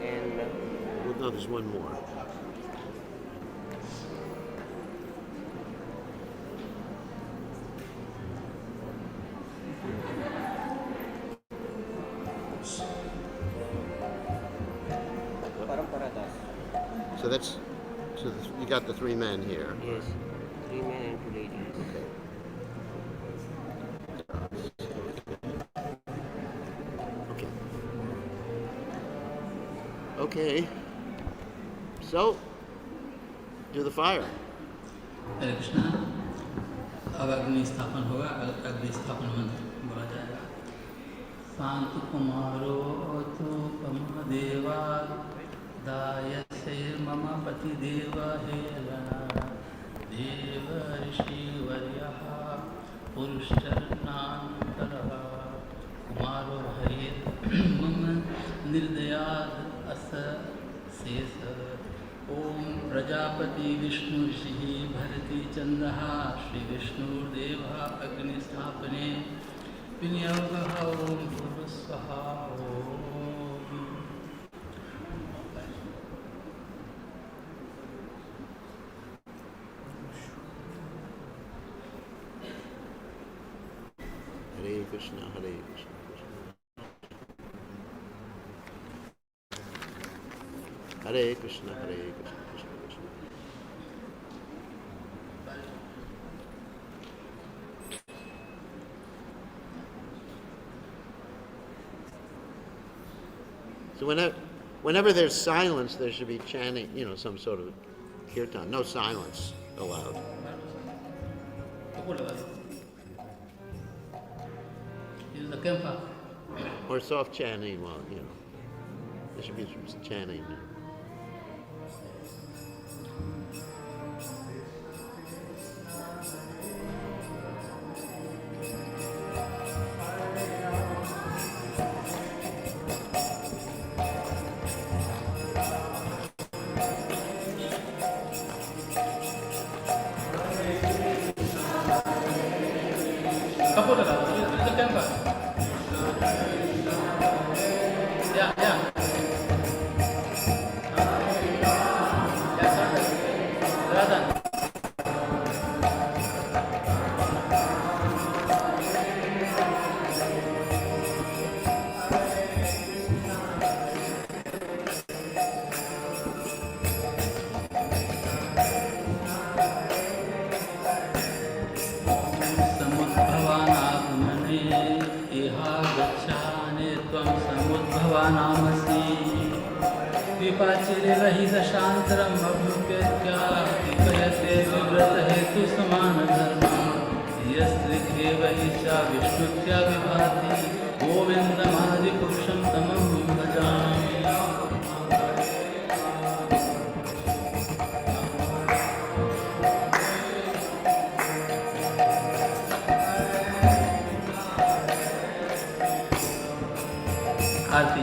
And Well, no, there's one more. Parampara Das. So you got the three men here. Yes. 3 men and 2 ladies. Okay. So, do the fire. हरे कृष्णा। अब अग्नि स्थापन होगा। अग्नि स्थापन मंत्र बोला जाएगा। शांत कुमारो तु पमदेवा दायसे मम पति देव हेलना देव ऋषि वर्यः पुरुषचरणान्तरः कुमारो हरे मम निर्दयाद अस शेष ओम प्रजापति विष्णु ऋषि भरती चंद्रः श्री विष्णुदेवः अग्निस्थापने विनियोगः ओम भूर्भुवस्सुवः ओम Hare Krishna, Hare Krishna, Krishna. Hare Krishna, Hare Krishna, Krishna Krishna. So whenever there's silence, there should be chanting, some sort of kirtan. No silence allowed. Use the camphor. Or soft chanting, there should be some chanting. Kapur lगा दो, use the camphor. Yeah. Yeah, Radhan. समुद्भवानागमने इहा गच्छाने त्वं समुद्भवानामसि विपाचिरहितशान्तरम् अभ्युपेत्या विपयते विव्रतहेतु समानधर्मः यस्त्रिखेव हि च विष्णुत्या विभाति गोविन्दमादिपुरुषं तमं भजामि आरती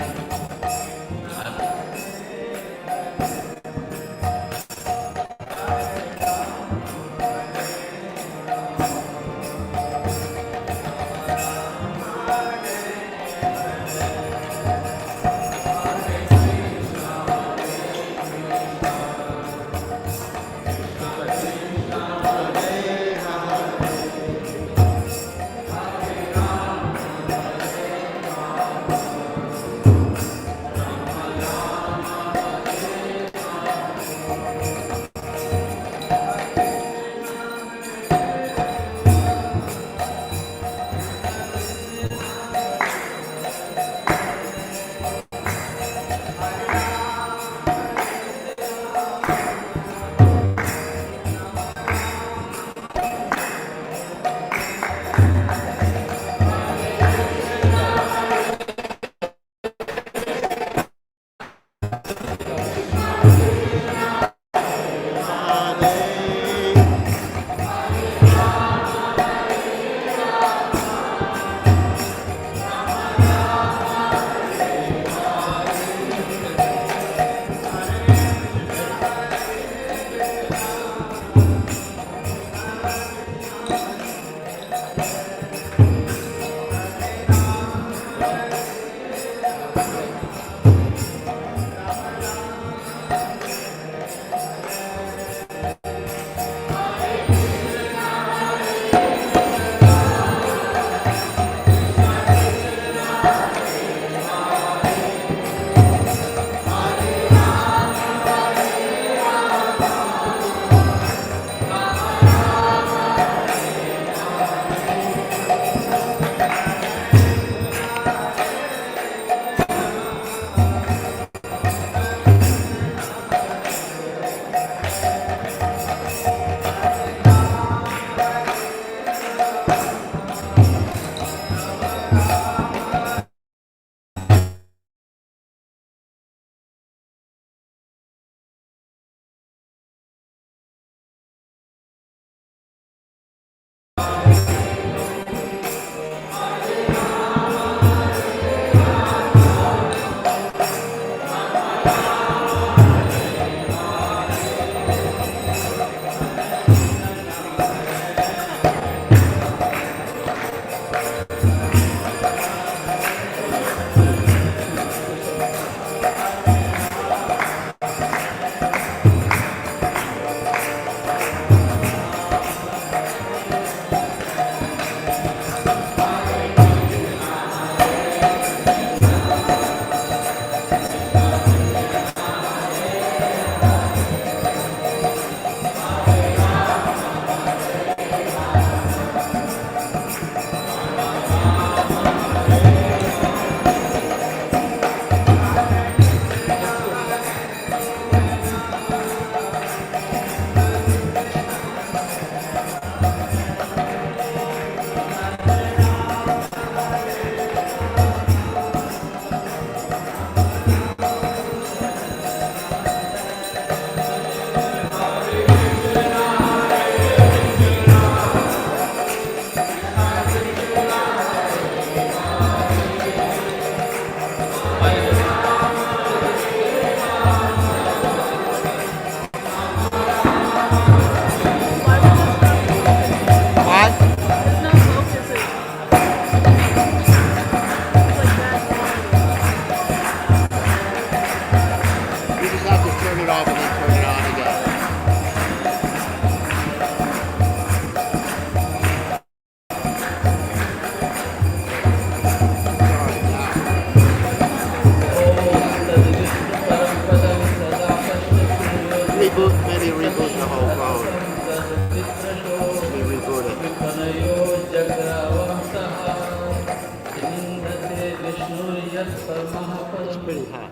यत् परमः It's परम् pretty hot.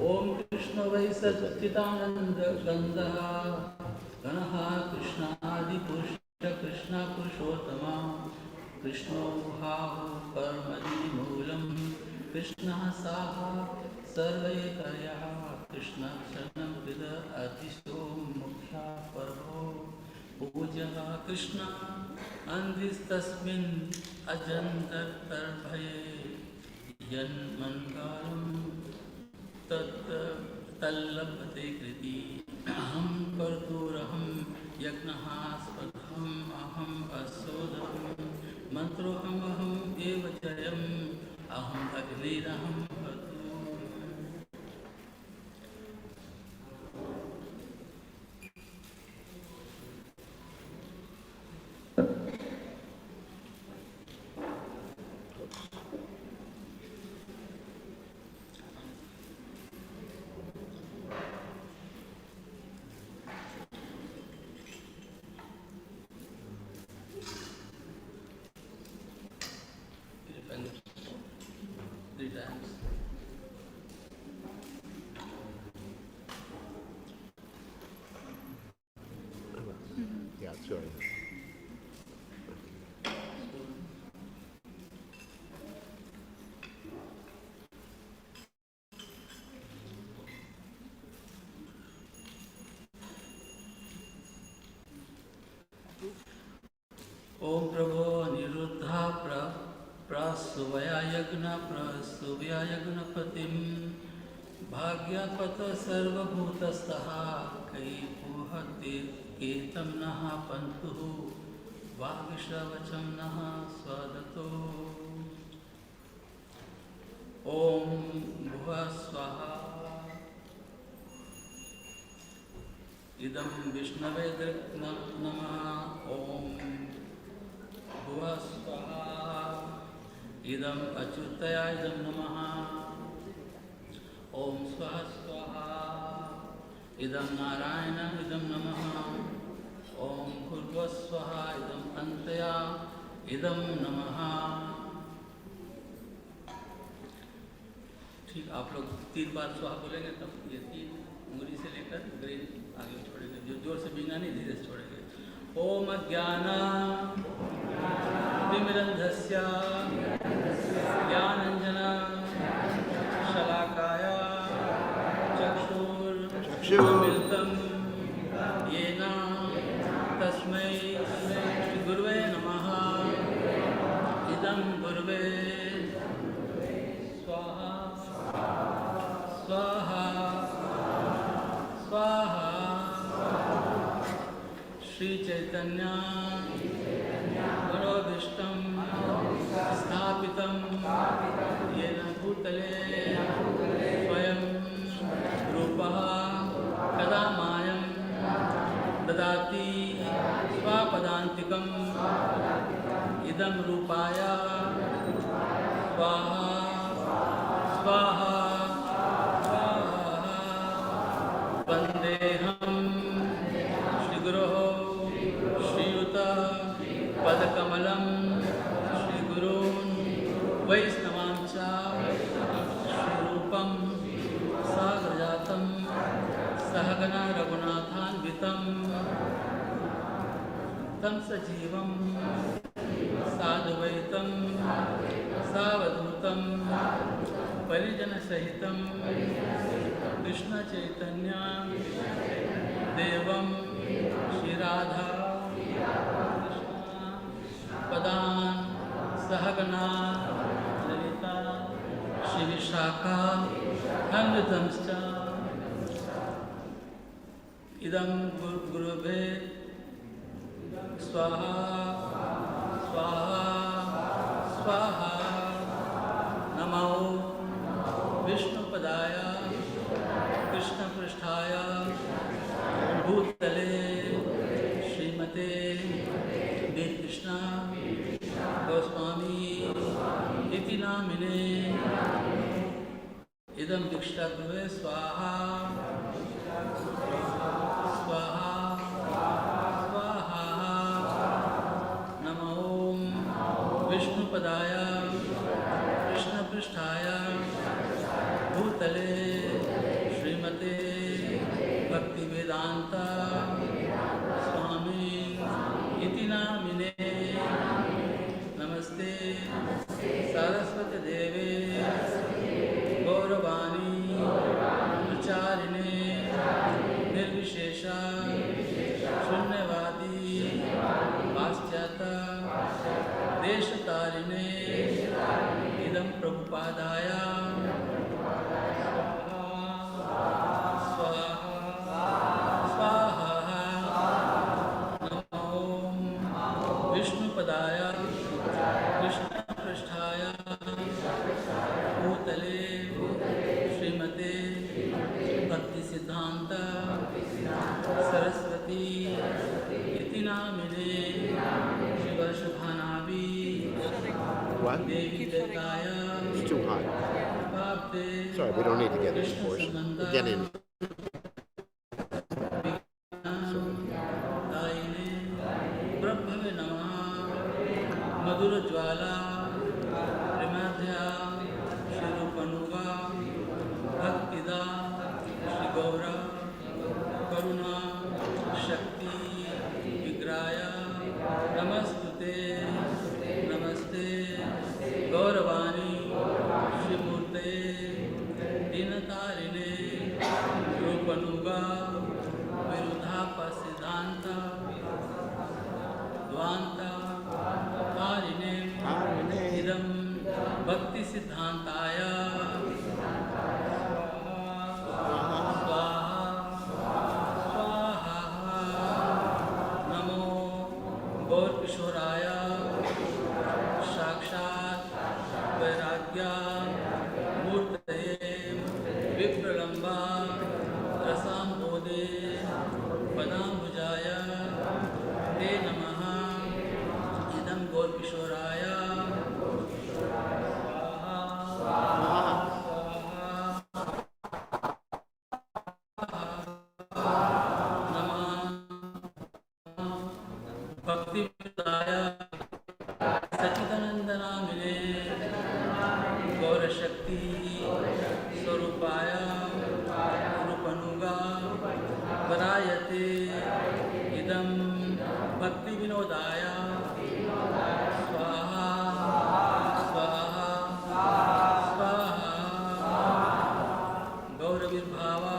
ॐ कृष्ण वै सच्चिदानन्द गन्धः गणः कृष्णादिपुरुष कृष्ण पुरुषोत्तमा कृष्णो भावो कर्मणिमूलं कृष्णः साः सर्वैकर्यः कृष्णक्षरणं कृत अतिशो मुख्या पर्वो पूज्यः कृष्ण अन्धिस्तस्मिन् अजन्तर्भये यन्मन्गालं तल्लभते कृति अहं कर्तुरहं यज्ञः स्पर्धम् अहम् असोदरं मन्त्रोऽहम् एव जयम् अहम् अग्निरहं कर्तु three times. Yeah, sorry. ओम प्रभो निरुद्धा प्रसुवया यज्ञ प्रसुवया यज्ञपतिं भाग्यपत सर्वभूतस्थः कैपुहते केतं नः पन्तुः वागीश्ववचं नः स्वदतो ओम भुवः स्वाहा इदं विष्णवे नमः ओम भुवः स्वाहा इदम् अच्युताय इदं नमः ओम स्वः स्वाहा इदं नारायण इदं नमः ओम भूर्भुवः स्वाहा इदम् अन्तया इदं नमः। ठीक, आप लोग 3 बार स्वाहा बोलेंगे तब ये 3 उंगली से लेकर ग्रीन आगे छोड़ेंगे, जो जोर से बीना नहीं धीरे से छोड़ेंगे। ओम अज्ञानतिमिरन्धस्य ज्ञानाञ्जना शलाकाय चक्षुरुन्मिलितं येन तस्मै श्रीगुरुवे नमः। इदं गुरुवे स्वाहा स्वाहा स्वाहा। श्री चैतन्य मनोभीष्टं स्थापितं येन भूतले स्वयं रूपः कदा मायं ददाति स्वपदान्तिकम् इदं रूपाय स्वाहा स्वाहा स्वाहा। वन्देऽहं श्रीगुरोः श्रीयुतः पदकमलं श्रीगुरून् वैष्णवांश्च श्रीरूपं साग्रजातं सहगण रघुनाथान्वितं तं सजीवं साद्वैतं सावधूतं परिजनसहितं कृष्णचैतन्य देवं श्रीराधा पदान् सहगना ललिता श्रीविशाखा अन्वितंश्च। इदं गुरुभे स्वाहा स्वाहा स्वाहा। नमो विष्णुपदाय कृष्णपृष्ठाय भूतले श्रीमते Bir Krishna Goswami इति नामिने। इदं दीक्षा गुरुवे स्वाहा स्वाहा स्वाहा। नमो विष्णुपदाय कृष्णपृष्ठाय भूतले श्रीमते भक्तिवेदांता स्वामी इति नामिने नमस्ते सरस्वती देवे गौरवाणी प्रचारिणे निर्विशेषा शून्यवादी पाश्चात्य देशतारिणे इदं प्रभुपादाय स्वाहा स्वाहा नमो विष्णुपदाय कृष्णपृष्ठाय भूतले श्रीमते भक्तिसिद्धान्त सरस्वती इति नामिने शिवशुभानाभि What? Devi देवताय It's too high. प्राप्ते Sorry, we don't need to get into portion. We'll get in. दायिने ब्रह्मवे नमः मधुरज्वाला त्रिमाध्या श्रीरूपनुगा भक्तिदा श्रीगौर करुणा शक्ति विग्राय नमस्तुते नमस्ते गौरवाणी श्रीमूर्ते दीनतारिणे रूपनुगा विरुद्धापसिद्धान्त द्वान्त तारिणे इदं भक्तिसिद्धान्ताय स्वाहा स्वाहा नमो गौरकिशोराय साक्षात् वैराग्य मूर्तये विप्रलम्बा रसाम्बोधे पदाम्बुजाय ते नमः इदं गौरकिशोराय स्वाहा भक्तिवेदाय सच्चिदानन्दनामिने गौरशक्ति स्वरूपाय रूपनुगा वरायते इदं भक्तिविनोदाय स्वाहा स्वाहा स्वाहा गौरविर्भावा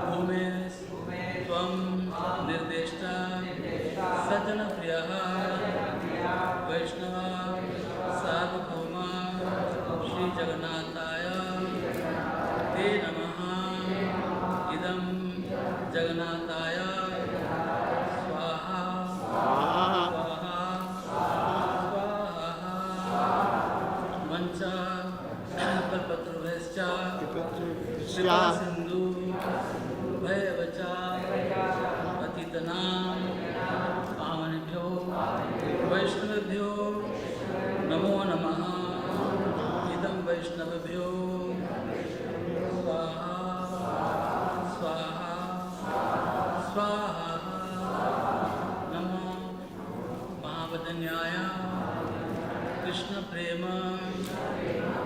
भूमेस् त्वं निर्देष्टा सज्जनप्रियः वैष्णवा सार्वभौमा श्रीजगन्नाथाय ते नमः इदं जगन्नाथाय स्वाहा स्वाहा स्वाहा मञ्च कल्पतरुभ्यश्च कृपासिन्धु भयवच पतितनां पावनेभ्यो वैष्णवेभ्यो नमो नमः इदं वैष्णवेभ्यो स्वाहा स्वाहा स्वाहा नमो महावदन्याय कृष्णप्रेम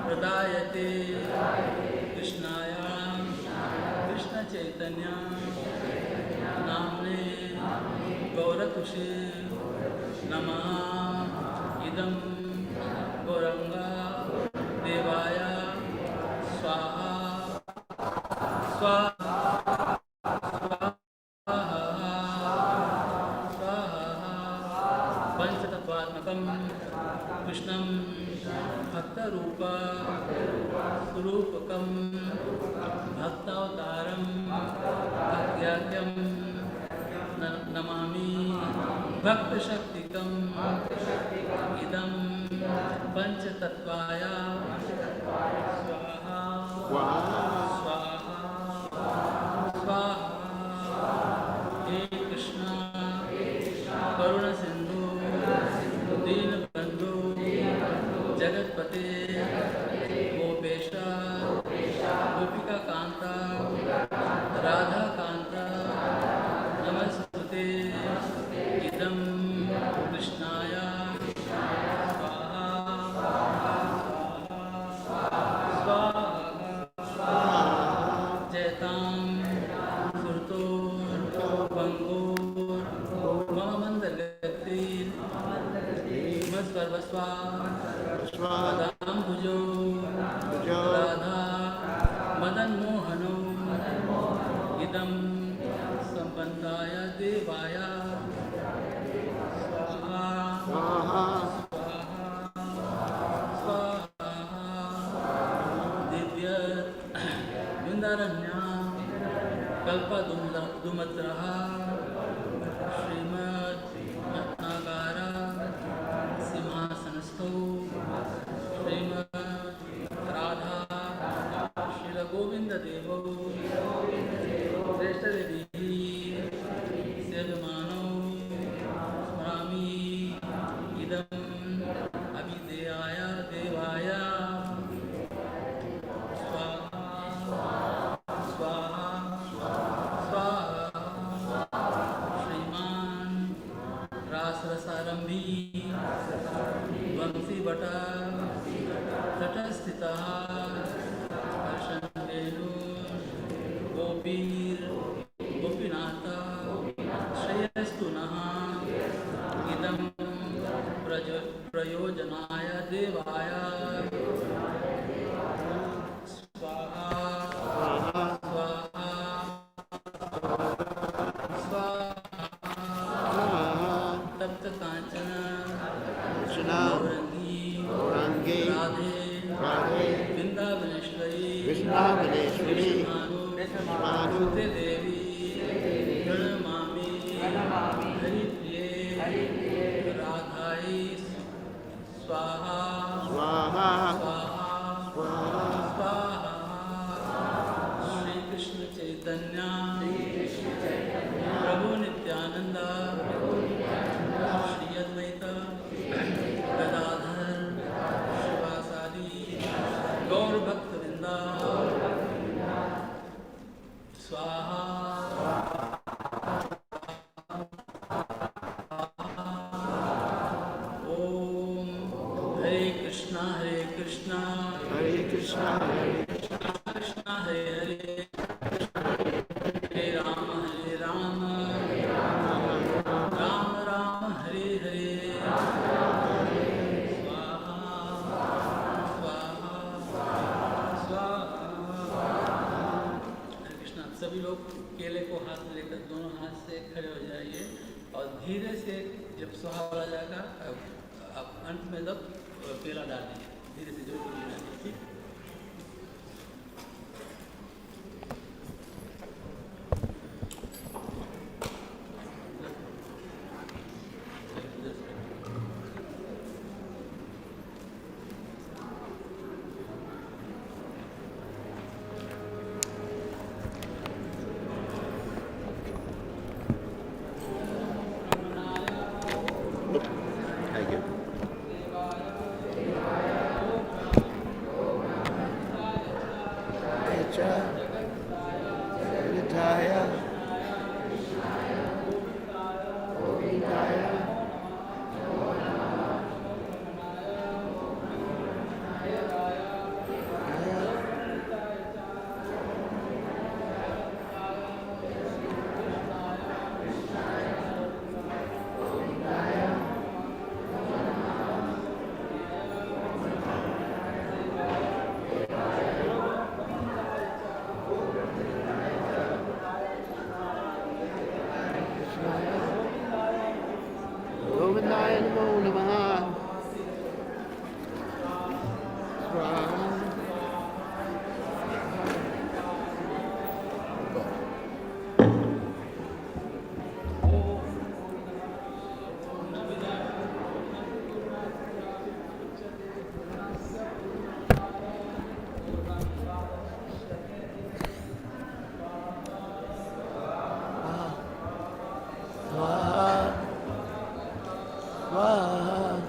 प्रदायते कृष्णाय कृष्णचैतन्य नाम्ने गौरतुषे नमः इदं गौरंग देवाय स्वाहा स्वाहा पंचतत्वात्मकं कृष्णं भक्तरूप स्वरूपकं भक्तावतारं भक्त्याख्यं नमामि भक्तशक्तिकं इदं पंचतत्वाय स्वाहा स्वाहा स्वाहा हे कृष्ण करुण सिंधु दीनबंधु जगतपते गोपेश गोपिका कांता राधा कांता नमस्ते इदं कृष्णाय स्वाहा स्वाहा Padambujo Radha Madan Mohano Idam Sambandaya Devaya Swaha Swaha. Swaha Divya Vindaranya Kalpa Dumatraha Srimad Natnagara Simhasanasto Srimad Radha Srila Govinda Devo Shrestha Devi Sevamano Smrami Idam Abhideyaya Devaya Swaha Swaha Swaha Shriman Rasarasarambhi Vamsi Bata Tatastita Harshandenu Gopir Gopinata Shreyastu Naha Idam Prayojanaya Devaya Swaha Swaha Swaha Tapta Kanchana Krishna. Gaurangi Gaurangi. Radhe Radhe. Vrindavaneshwari Vrindavaneshwari. Manu Manu. Sute Devi Pranamami Haripriye Radhai Swaha Swaha. Swaha Swaha. Swaha Shri Krishna Chaitanya Prabhu Nityananda Shri Advaita Gadadhar Shivasadi Gaur Bhakta Vrinda Swaha Om Hare Krishna Hare Krishna Hare Krishna. Hare Krishna Hare Hare Hare Rama Hare Rama Rama Rama Hare Hare Swaha Swaha Swaha हरे कृष्णा। सभी लोग केले को हाथ में लेकर दोनों हाथ से खड़े हो जाइए और धीरे से जब सुहाग आ जाएगा अब अंत में जब केला डाल दीजिए, धीरे से जो डालिए, ठीक। Thank you. Jaya Govindaya Govindaya Namo Namaha. Swaha. Swaha. Swaha.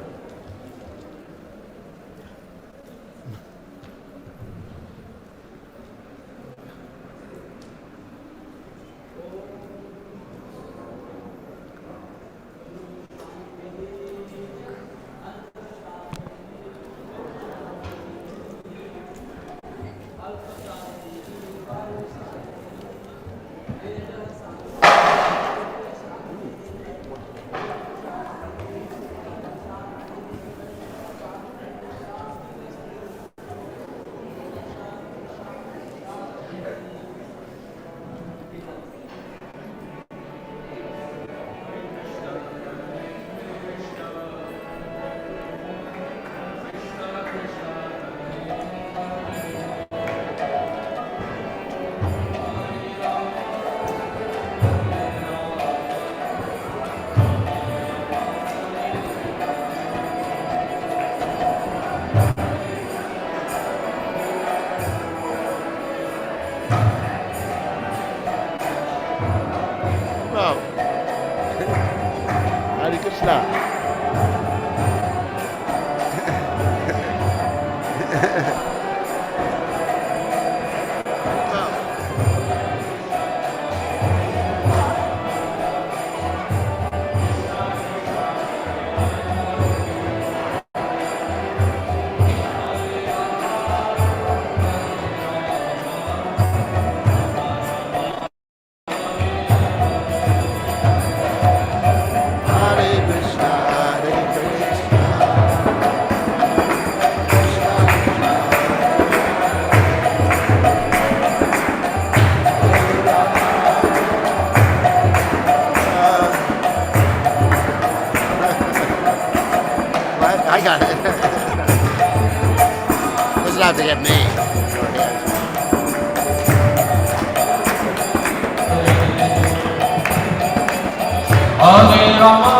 Krishna. Hare Krishna, Hare Krishna. What? I got it. Doesn't have to get me. Go ahead. Hare Rama